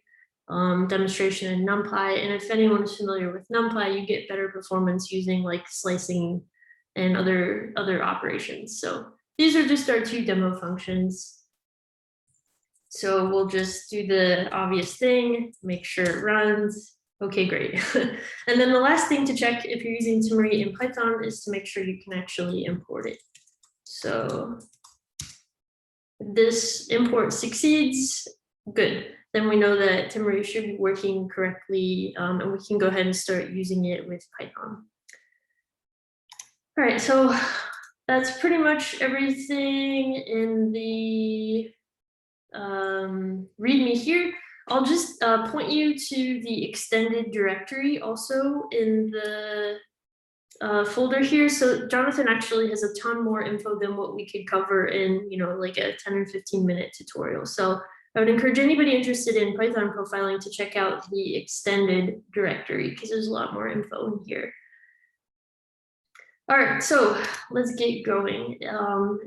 demonstration in NumPy. And if anyone is familiar with NumPy, you get better performance using like slicing and other operations. So these are just our two demo functions. So we'll just do the obvious thing, make sure it runs. Okay, great. And then the last thing to check if you're using Timemory in Python is to make sure you can actually import it. So if this import succeeds, good. Then we know that Timemory should be working correctly, and we can go ahead and start using it with Python. All right, so that's pretty much everything in the README here. I'll just point you to the extended directory also in the folder here. So Jonathan actually has a ton more info than what we could cover in, like a 10 or 15-minute tutorial. So I would encourage anybody interested in Python profiling to check out the extended directory because there's a lot more info in here. All right, so let's get going.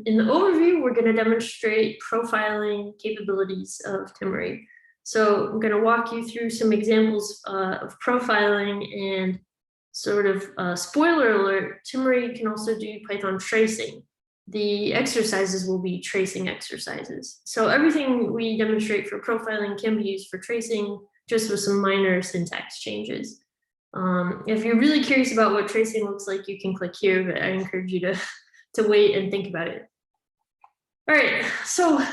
In the overview, we're going to demonstrate profiling capabilities of Timemory. So I'm going to walk you through some examples of profiling, and sort of spoiler alert, Timemory can also do Python tracing. The exercises will be tracing exercises. So everything we demonstrate for profiling can be used for tracing, just with some minor syntax changes. If you're really curious about what tracing looks like, you can click here, but I encourage you to wait and think about it. All right, so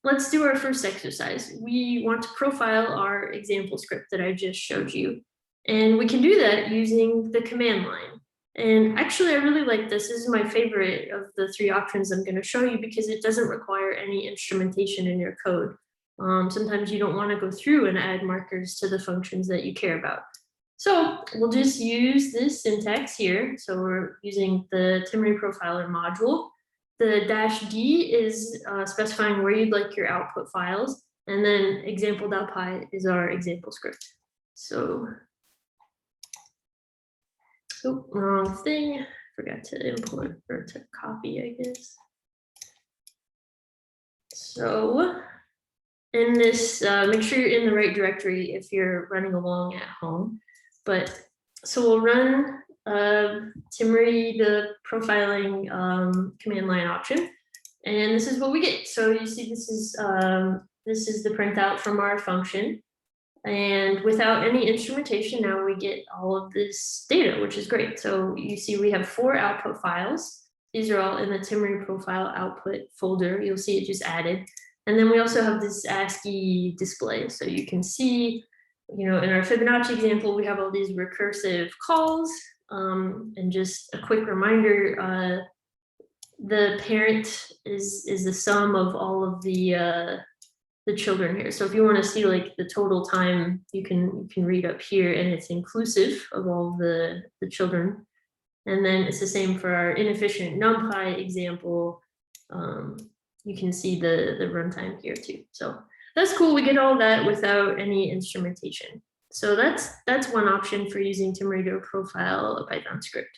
let's do our first exercise. We want to profile our example script that I just showed you. And we can do that using the command line. And actually, I really like this. This is my favorite of the three options I'm going to show you because it doesn't require any instrumentation in your code. Sometimes you don't want to go through and add markers to the functions that you care about. So we'll just use this syntax here. So we're using the Timemory profiler module. The -d is specifying where you'd like your output files. And then example.py is our example script. So, oh, wrong thing. Forgot to import or to copy, I guess. So in this, make sure you're in the right directory if you're running along at home. But so we'll run Timemory, the profiling command line option, and this is what we get. So you see this is the printout from our function, and without any instrumentation, now we get all of this data, which is great. So you see we have 4 output files. These are all in the Timemory profile output folder. You'll see it just added, and then we also have this Ascii display, so you can see. In our Fibonacci example, we have all these recursive calls, and just a quick reminder, the parent is the sum of all of the children here. So if you want to see like the total time, you can read up here, and it's inclusive of all the children. And then it's the same for our inefficient NumPy example. You can see the runtime here too. So that's cool. We get all that without any instrumentation. So that's one option for using Timemory to profile a Python script.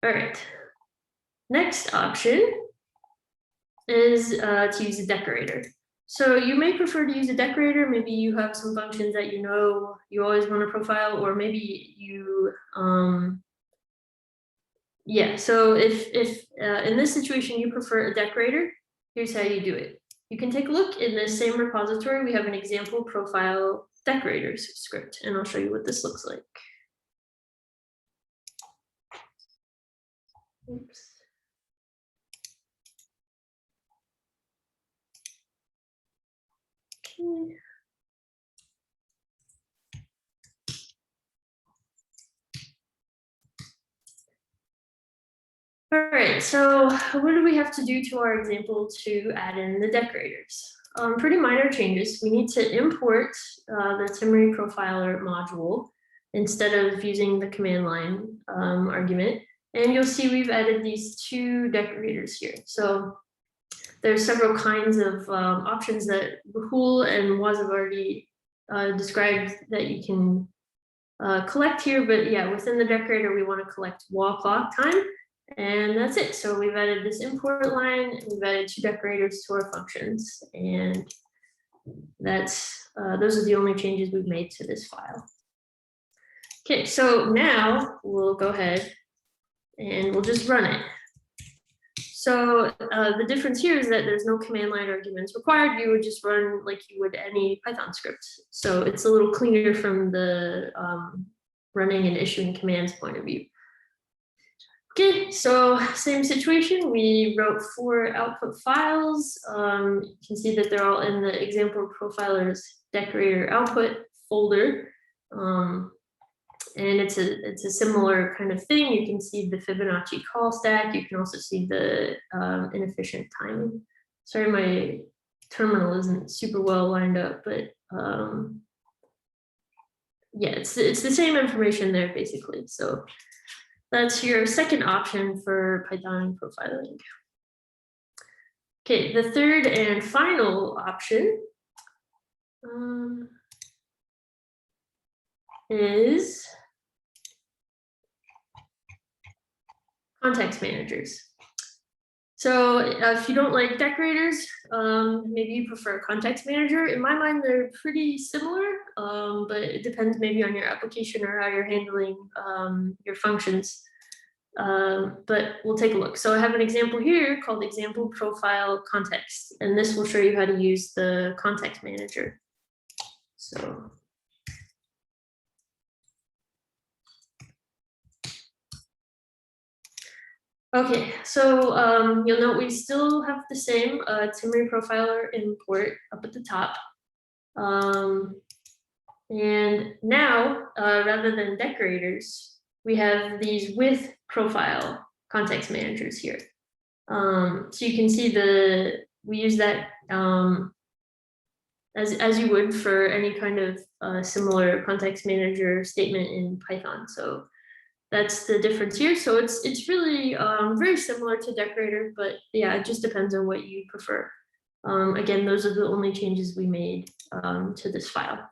All right. Next option is to use a decorator. So you may prefer to use a decorator. Maybe you have some functions that you always want to profile, or maybe you so if in this situation you prefer a decorator, here's how you do it. You can take a look in the same repository. We have an example profile Decorator's script, and I'll show you what this looks like. Oops. Okay. All right, so what do we have to do to our example to add in the decorators? Pretty minor changes. We need to import the Timemory profiler module instead of using the command line argument. And you'll see we've added these two decorators here. So there's several kinds of options that Rahul and Waz have already described that you can collect here. But yeah, within the decorator, we want to collect wall clock time. And that's it. So we've added this import line, and we've added two decorators to our functions. And that's those are the only changes we've made to this file. Okay, so now we'll go ahead and we'll just run it. So the difference here is that there's no command line arguments required. You would just run like you would any Python script. So it's a little cleaner from the running and issuing commands point of view. Okay, so same situation. We wrote 4 output files. You can see that they're all in the example profilers decorator output folder. And it's a similar kind of thing. You can see the Fibonacci call stack. You can also see the inefficient timing. Sorry, my terminal isn't super well lined up, but yeah, it's the same information there basically. So that's your second option for Python profiling. Okay, the third and final option is context managers. So if you don't like decorators, maybe you prefer a context manager. In my mind, they're pretty similar, but it depends maybe on your application or how you're handling your functions. But we'll take a look. So I have an example here called example profile context, and this will show you how to use the context manager. So okay, so you'll note we still have the same Timemory profiler import up at the top. And now, rather than decorators, we have these with profile context managers here. So you can see we use that as you would for any kind of similar context manager statement in Python. So that's the difference here. So it's really very similar to decorator, but yeah, it just depends on what you prefer. Again, those are the only changes we made to this file.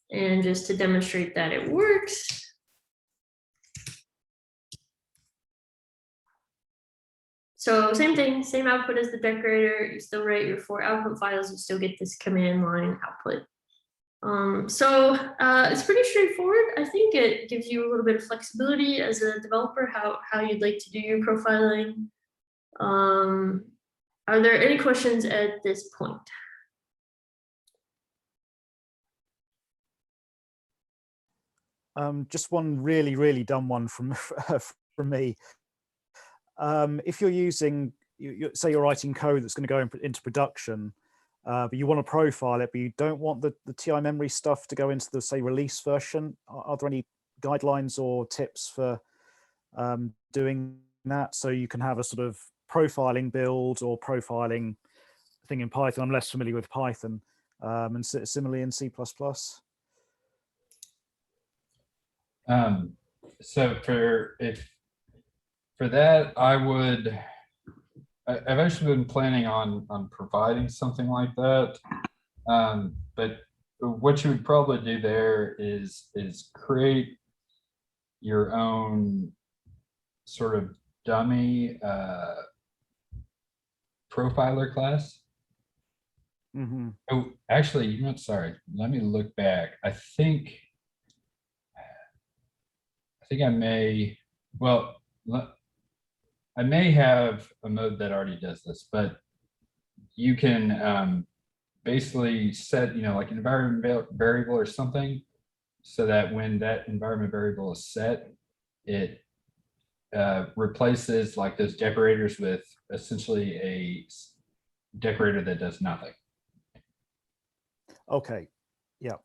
And just to demonstrate that it works, so same thing, same output as the decorator. You still write your 4 output files, you still get this command line output. So it's pretty straightforward. I think it gives you a little bit of flexibility as a developer, how you'd like to do your profiling. Are there any questions at this point? Just one really dumb one from from me. If you're using, say you're writing code that's going to go into production, but you want to profile it, but you don't want the TI memory stuff to go into the, say, release version, are there any guidelines or tips for doing that? So you can have a sort of profiling build or profiling thing in Python. I'm less familiar with Python, and similarly in C++. So for that, I've actually been planning on providing something like that. But what you would probably do there is create your own sort of dummy profiler class. Mm-hmm. Oh, actually, you know, sorry, let me look back. I think I may, well, I may have a mode that already does this, but you can basically set, like an environment variable or something, so that when that environment variable is set, it replaces like those decorators with essentially a decorator that does nothing. Okay. Yeah.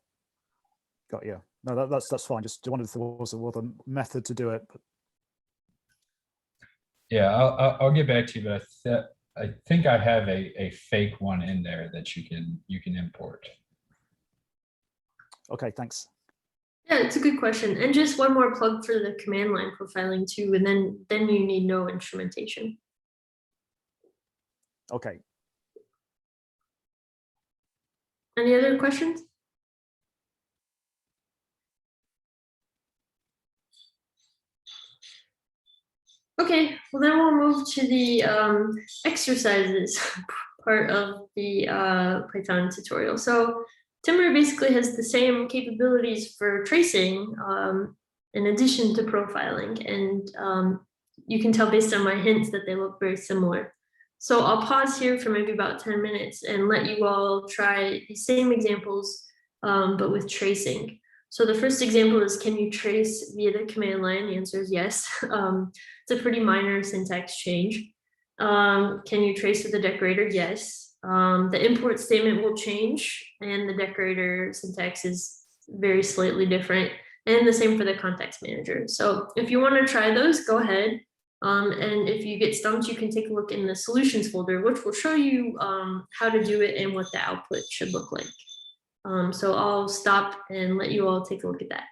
Got you. No, that's fine. Just wondered if there was a method to do it. But... Yeah, I'll get back to you, but I think I have a fake one in there that you can import. Okay, thanks. Yeah, it's a good question. And just one more plug for the command line profiling too, and then you need no instrumentation. Okay. Any other questions? Okay, well then we'll move to the exercises part of the Python tutorial. So Timemory basically has the same capabilities for tracing in addition to profiling, and you can tell based on my hints that they look very similar. So I'll pause here for maybe about 10 minutes and let you all try the same examples, but with tracing. So the first example is, can you trace via the command line? The answer is yes. It's a pretty minor syntax change. Can you trace with the decorator? Yes. The import statement will change, and the decorator syntax is very slightly different, and the same for the context manager. So if you want to try those, go ahead. And if you get stumped, you can take a look in the solutions folder, which will show you how to do it and what the output should look like. So I'll stop and let you all take a look at that.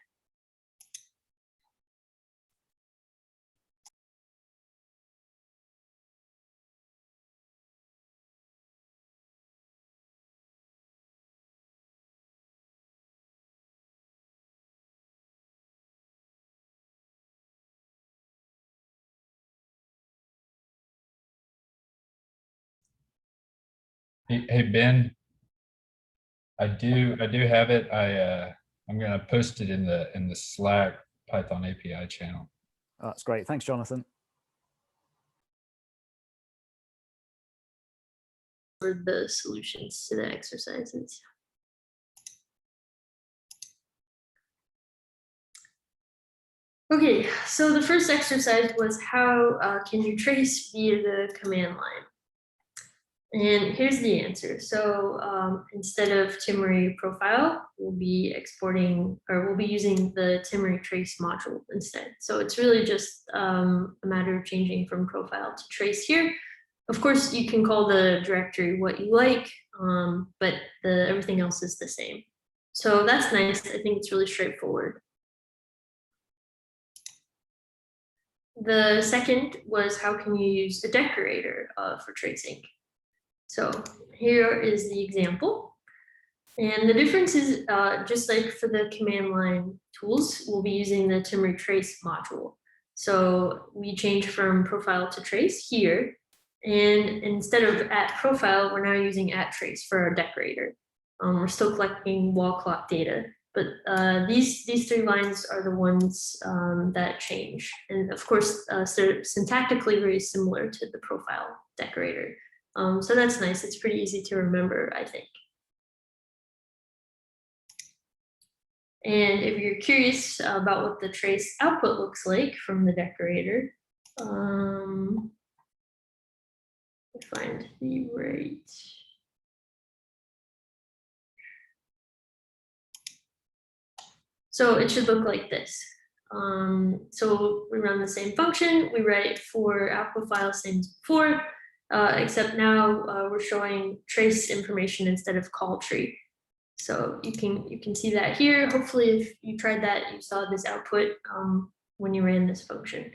Hey Ben, I do have it. I'm gonna post it in the Slack Python API channel. That's great. Thanks, Jonathan. For the solutions to the exercises. Okay, so the first exercise was how can you trace via the command line? And here's the answer. So instead of Timemory profile, we'll be exporting, or we'll be using the Timemory trace module instead. So it's really just a matter of changing from profile to trace here. Of course, you can call the directory what you like, but everything else is the same. So that's nice. I think it's really straightforward. The second was, how can you use the decorator for tracing? So here is the example. And the difference is just like for the command line tools, we'll be using the Timemory trace module. So we change from profile to trace here. And instead of @profile, we're now using @trace for our decorator. We're still collecting wall clock data, but these three lines are the ones that change. And of course, they're syntactically very similar to the profile decorator. So that's nice. It's pretty easy to remember, I think. And if you're curious about what the trace output looks like from the decorator, find the right. So it should look like this. So we run the same function. We write for output file same as before, except now we're showing trace information instead of call tree. So you can see that here. Hopefully, if you tried that, you saw this output when you ran this function.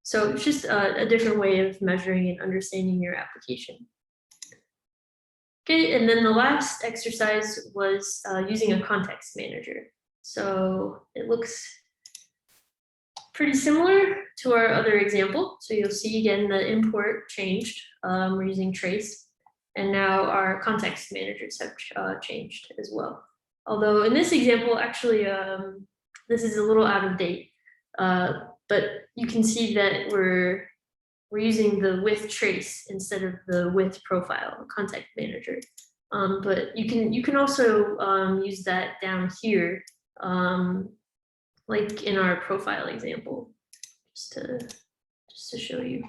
So it's just a different way of measuring and understanding your application. Okay, and then the last exercise was using a context manager. So it looks pretty similar to our other example. So you'll see again the import changed. We're using trace, and now our context managers have changed as well. Although in this example, actually, this is a little out of date, but you can see that we're using the with trace instead of the with profile context manager. But you can also use that down here, like in our profile example, just to show you.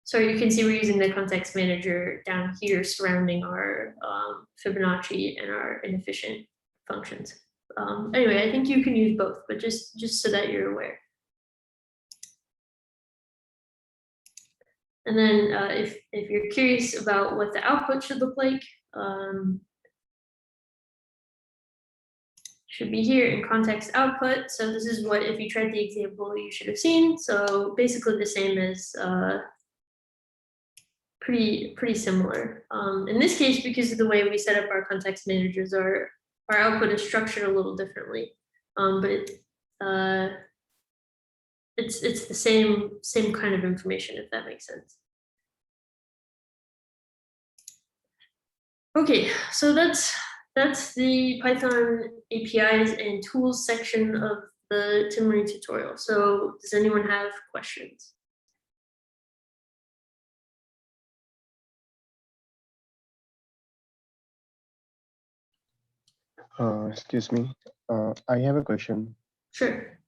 So you can see we're using the context manager down here surrounding our Fibonacci and our inefficient functions. Anyway, I think you can use both, but just so that you're aware. And then if you're curious about what the output should look like, should be here in context output. So this is what, if you tried the example, you should have seen. So basically the same as pretty similar. In this case, because of the way we set up our context managers, our output is structured a little differently, but it's the same kind of information, if that makes sense. Okay, so that's the Python APIs and tools section of the Timemory tutorial. So does anyone have questions? Excuse me. I have a question. Sure.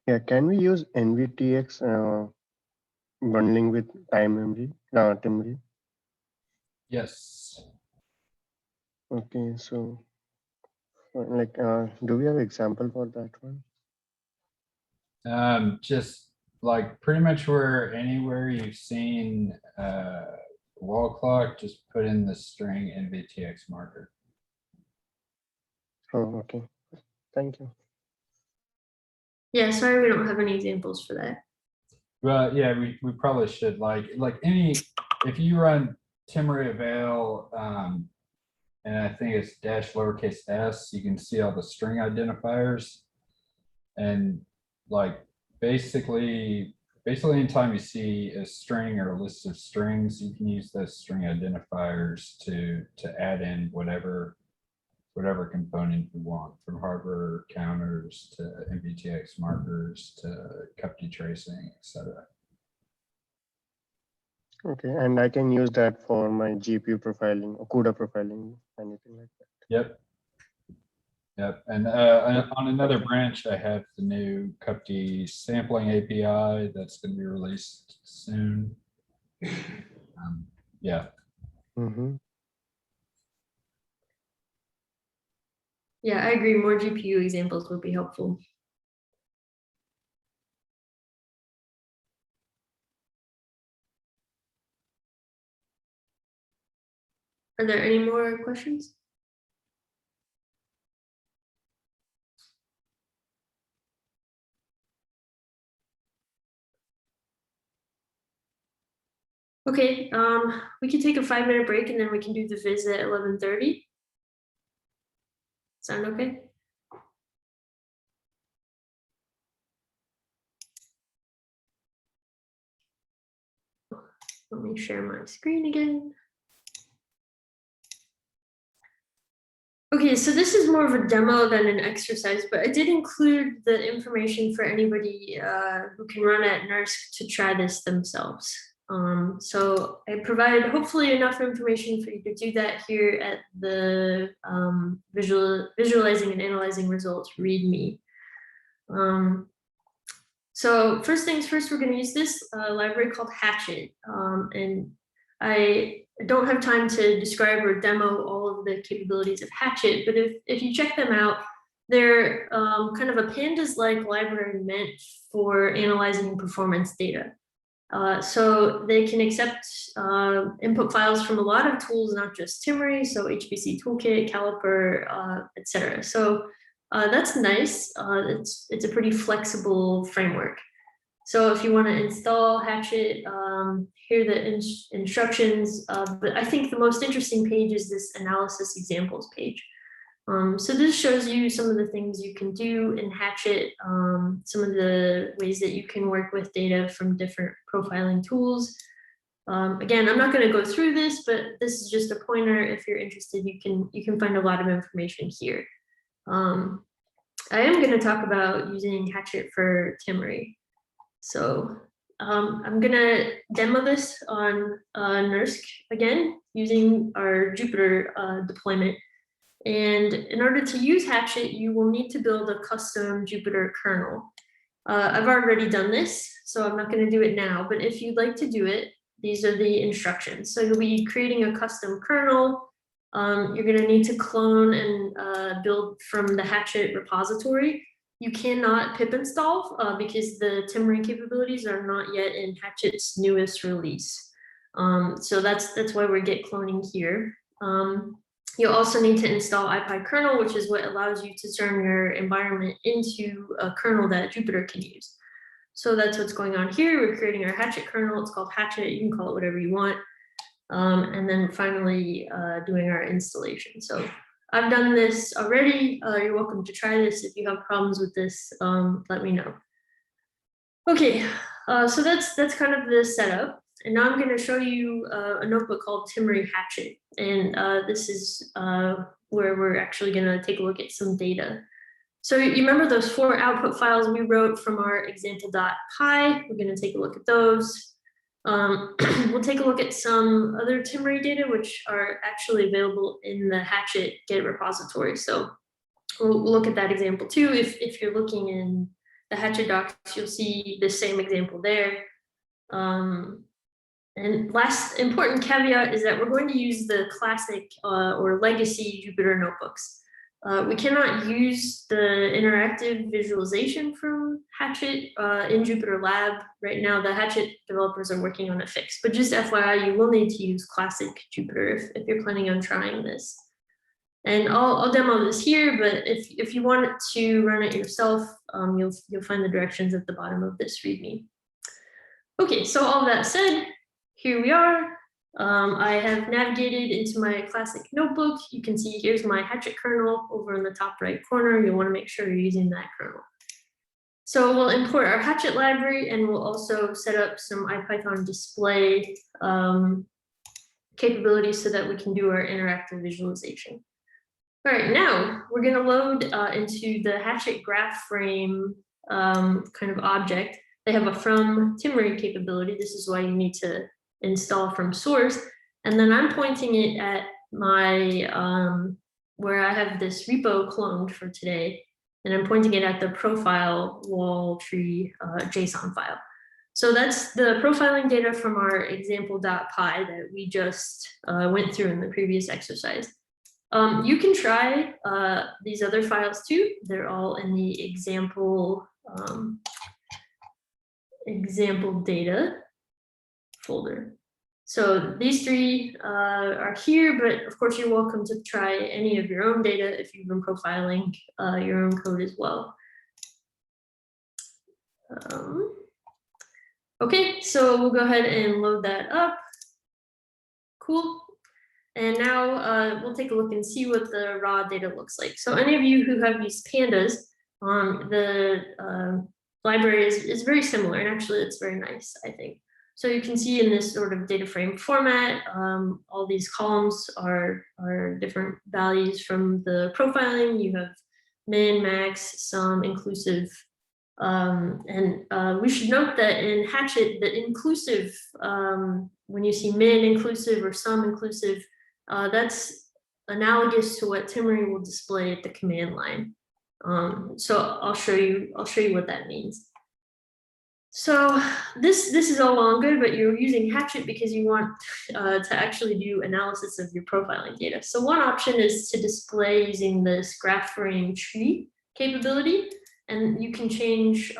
Yeah, can we use NVTX bundling with Timemory? Yes. Okay, so like, do we have example for that one? Just like pretty much anywhere you've seen wall clock, just put in the string NVTX marker. Oh, okay. Thank you. Yeah, sorry, we don't have any examples for that. Well, yeah, we probably should, like if you run Timemory avail, and I think it's -s, you can see all the string identifiers. And like basically anytime you see a string or a list of strings, you can use those string identifiers to add in whatever component you want, from hardware counters to NVTX markers to cupd tracing, etc. Okay, and I can use that for my GPU profiling or CUDA profiling, anything like that. Yep. And on another branch, I have the new cupd sampling API that's going to be released soon. Yeah. Mm-hmm. Yeah, I agree. More GPU examples would be helpful. Are there any more questions? Okay, we can take a 5-minute break and then we can do the viz at 11:30. Sound okay? Let me share my screen again. Okay, so this is more of a demo than an exercise, but I did include the information for anybody who can run at NERSC to try this themselves. So I provide hopefully enough information for you to do that here at the visualizing and analyzing results README. So first things first, we're going to use this library called Hatchet, and I don't have time to describe or demo all of the capabilities of Hatchet, but if you check them out, they're kind of a pandas-like library meant for analyzing performance data. So they can accept input files from a lot of tools, not just Timemory, so HPC Toolkit, Caliper, etc. So that's nice. It's a pretty flexible framework. So if you want to install Hatchet, here are the instructions. But I think the most interesting page is this analysis examples page. So this shows you some of the things you can do in Hatchet, some of the ways that you can work with data from different profiling tools. Again, I'm not going to go through this, but this is just a pointer. If you're interested, you can find a lot of information here. I am going to talk about using Hatchet for Timemory. So I'm going to demo this on NERSC again using our Jupyter deployment. And in order to use Hatchet, you will need to build a custom Jupyter kernel. I've already done this, so I'm not going to do it now, but if you'd like to do it, these are the instructions. So you'll be creating a custom kernel. You're going to need to clone and build from the Hatchet repository. You cannot pip install because the Timemory capabilities are not yet in Hatchet's newest release. So that's why we get cloning here. You'll also need to install IPyKernel, which is what allows you to turn your environment into a kernel that Jupyter can use. So that's what's going on here. We're creating our Hatchet kernel. It's called Hatchet. You can call it whatever you want. And then finally doing our installation. So I've done this already. You're welcome to try this. If you have problems with this, let me know. Okay, so that's kind of the setup. And now I'm going to show you a notebook called Timemory Hatchet. And this is where we're actually going to take a look at some data. So you remember those 4 output files we wrote from our example.py? We're going to take a look at those. We'll take a look at some other Timemory data, which are actually available in the Hatchet Git repository. So we'll look at that example too. If you're looking in the Hatchet docs, you'll see the same example there. And last important caveat is that we're going to use the classic or legacy Jupyter notebooks. We cannot use the interactive visualization from Hatchet in Jupyter Lab. Right now, the Hatchet developers are working on a fix, but just FYI, you will need to use classic Jupyter if you're planning on trying this. And I'll demo this here, but if you want to run it yourself, you'll find the directions at the bottom of this README. Okay, so all that said, here we are. I have navigated into my classic notebook. You can see here's my Hatchet kernel over in the top right corner. You'll want to make sure you're using that kernel. So we'll import our Hatchet library, and we'll also set up some IPython display capabilities so that we can do our interactive visualization. All right, now we're going to load into the Hatchet graph frame kind of object. They have a from Timemory capability. This is why you need to install from source. And then I'm pointing it at my, where I have this repo cloned for today. And I'm pointing it at the profile wall tree JSON file. So that's the profiling data from our example.py that we just went through in the previous exercise. You can try these other files too. They're all in the example example data folder. So these 3 are here, but of course you're welcome to try any of your own data if you've been profiling your own code as well. Okay, so we'll go ahead and load that up. Cool. And now we'll take a look and see what the raw data looks like. So any of you who have used pandas, the library is very similar, and actually it's very nice, I think. So you can see in this sort of data frame format, all these columns are different values from the profiling. You have min, max, sum, inclusive. And we should note that in Hatchet, the inclusive, when you see min inclusive or sum inclusive, that's analogous to what Timemory will display at the command line. So I'll show you what that means. So this is all well and good, but you're using Hatchet because you want to actually do analysis of your profiling data. So one option is to display using this graph frame tree capability, and you can change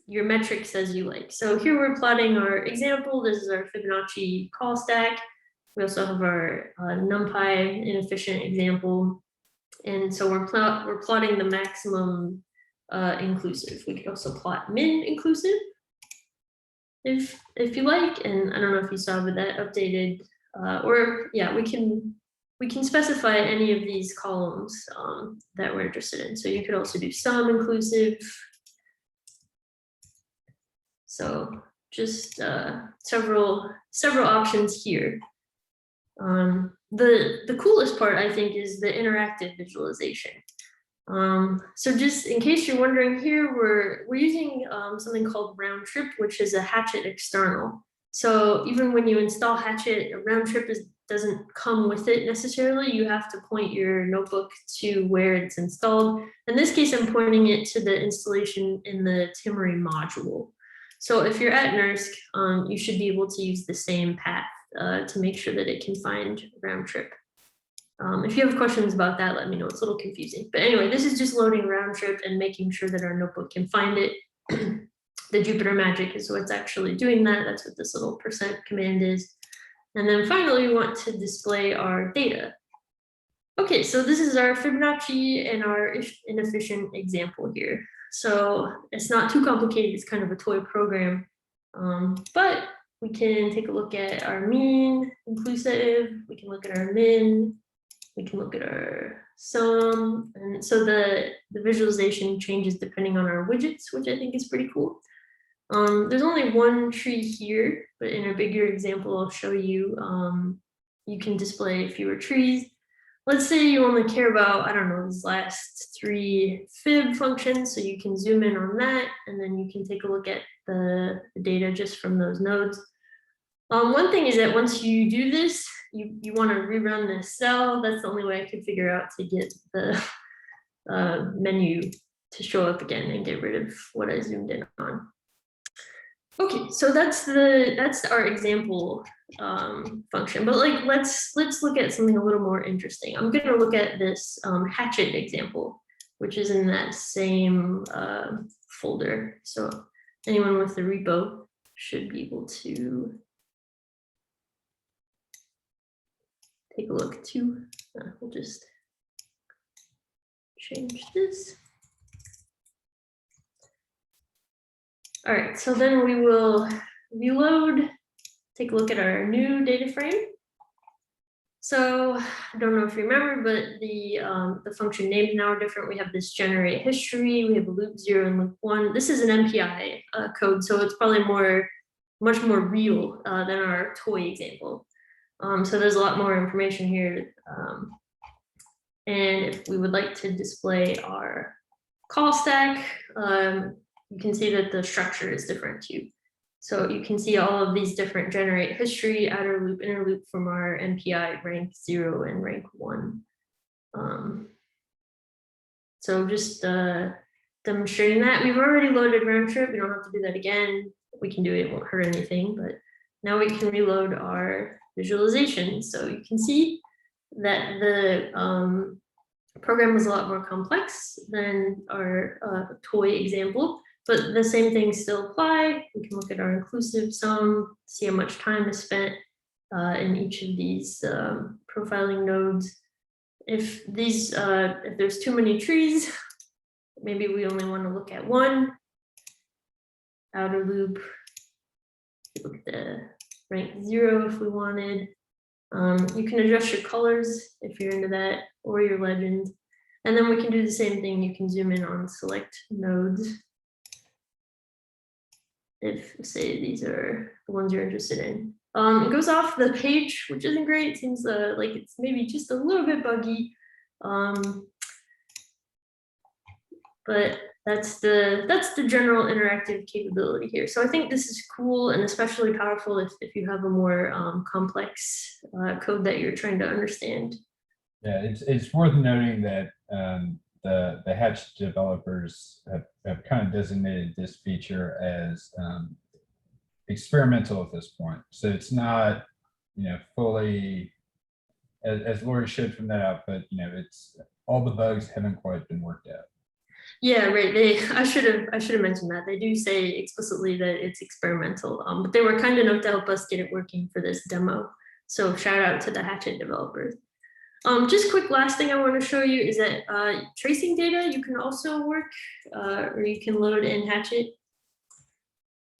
your metrics as you like. So here we're plotting our example. This is our Fibonacci call stack. We also have our NumPy inefficient example. And so we're plotting the maximum inclusive. We could also plot min inclusive if you like. And I don't know if you saw, but that updated, or yeah, we can specify any of these columns that we're interested in. So you could also do sum inclusive. So just several options here. The coolest part, I think, is the interactive visualization. So just in case you're wondering here, we're using something called round trip, which is a Hatchet external. So even when you install Hatchet, a round trip doesn't come with it necessarily. You have to point your notebook to where it's installed. In this case, I'm pointing it to the installation in the Timemory module. So if you're at NERSC, you should be able to use the same path to make sure that it can find round trip. If you have questions about that, let me know. It's a little confusing. But anyway, this is just loading round trip and making sure that our notebook can find it. The Jupyter magic is what's actually doing that. That's what this little % command is. And then finally, we want to display our data. Okay, so this is our Fibonacci and our inefficient example here. So it's not too complicated. It's kind of a toy program, but we can take a look at our mean inclusive. We can look at our min. We can look at our sum. And so the visualization changes depending on our widgets, which I think is pretty cool. There's only one tree here, but in a bigger example, I'll show you, you can display fewer trees. Let's say you only care about, I don't know, these last 3 fib functions. So you can zoom in on that, and then you can take a look at the data just from those nodes. One thing is that once you do this, you want to rerun this cell. That's the only way I could figure out to get the menu to show up again and get rid of what I zoomed in on. Okay, so that's our example function, but like let's look at something a little more interesting. I'm going to look at this Hatchet example, which is in that same folder. So anyone with the repo should be able to take a look too. We'll just change this. All right, so then we will reload, take a look at our new data frame. So I don't know if you remember, but the function names now are different. We have this generate history, we have a loop 0 and loop 1. This is an MPI code, so it's probably much more real than our toy example. So there's a lot more information here. And if we would like to display our call stack, you can see that the structure is different too. So you can see all of these different generate history, outer loop, inner loop from our MPI rank 0 and rank 1. So just demonstrating that. We've already loaded round trip. We don't have to do that again. We can do it, it won't hurt anything, but now we can reload our visualization. So you can see that the program was a lot more complex than our toy example. But the same things still apply. We can look at our inclusive sum, see how much time is spent in each of these profiling nodes. If there's too many trees, maybe we only want to look at one. Outer loop, look at the rank 0 if we wanted. You can adjust your colors if you're into that, or your legend. And then we can do the same thing. You can zoom in on select nodes. If say these are the ones you're interested in. It goes off the page, which isn't great. It seems like it's maybe just a little bit buggy. But that's the general interactive capability here. So I think this is cool and especially powerful if you have a more complex code that you're trying to understand. Yeah, it's worth noting that the Hatch developers have kind of designated this feature as experimental at this point. So it's not, fully, as Lori showed from that output, it's all the bugs haven't quite been worked out. Yeah, right. I should have mentioned that. They do say explicitly that it's experimental, but they were kind enough to help us get it working for this demo. So shout out to the Hatchet developers. Just quick last thing I want to show you is that tracing data you can also work or you can load in Hatchet.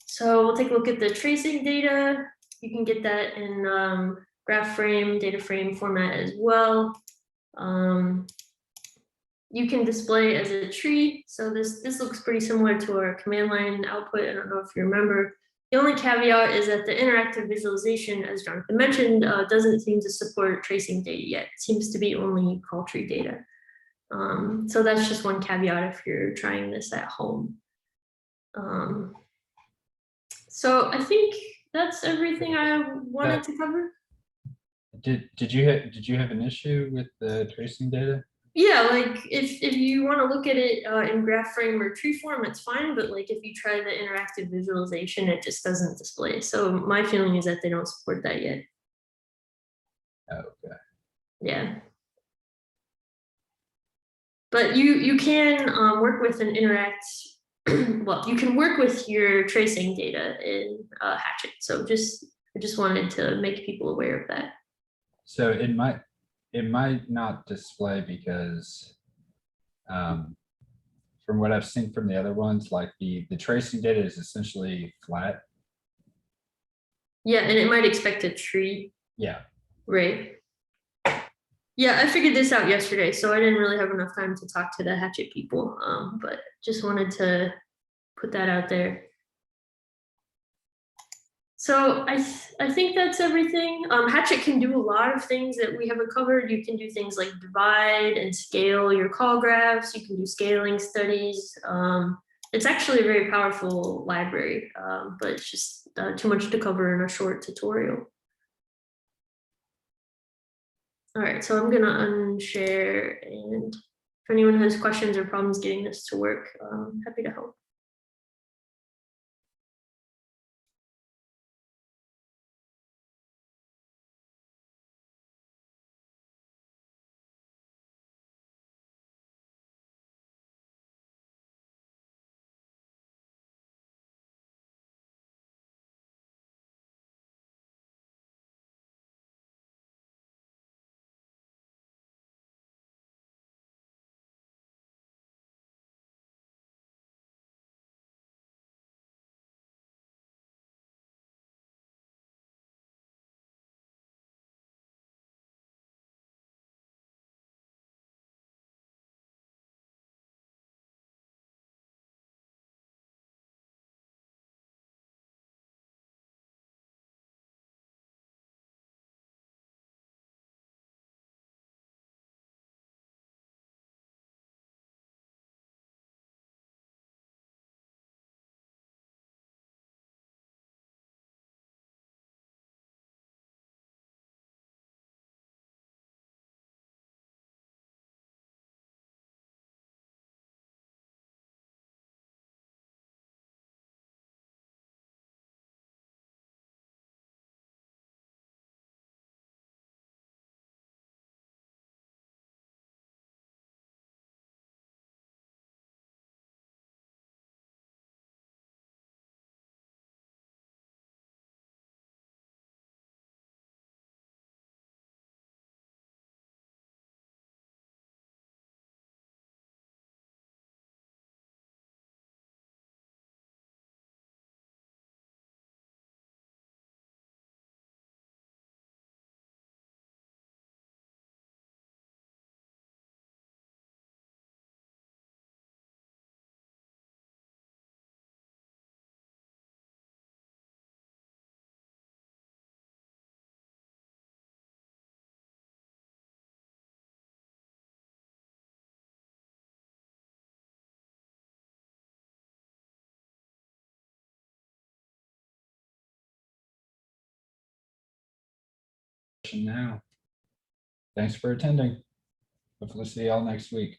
So we'll take a look at the tracing data. You can get that in graph frame, data frame format as well. You can display as a tree. So this looks pretty similar to our command line output. I don't know if you remember. The only caveat is that the interactive visualization, as Jonathan mentioned, doesn't seem to support tracing data yet. It seems to be only call tree data. So that's just one caveat if you're trying this at home. So I think that's everything I wanted to cover. Did you have an issue with the tracing data? Yeah, like if you want to look at it in graph frame or tree form, it's fine. But like if you try the interactive visualization, it just doesn't display. So my feeling is that they don't support that yet. Okay. Yeah. But you can work with an interact. Well, you can work with your tracing data in Hatchet. So I just wanted to make people aware of that. So it might not display because from what I've seen from the other ones, like the tracing data is essentially flat. Yeah, and it might expect a tree. Yeah. Right. Yeah, I figured this out yesterday, so I didn't really have enough time to talk to the Hatchet people, but just wanted to put that out there. So I think that's everything. Hatchet can do a lot of things that we haven't covered. You can do things like divide and scale your call graphs. You can do scaling studies. It's actually a very powerful library, but it's just too much to cover in a short tutorial. All right, so I'm gonna unshare, and if anyone has questions or problems getting this to work, I'm happy to help. Now, thanks for attending. Hopefully see y'all next week.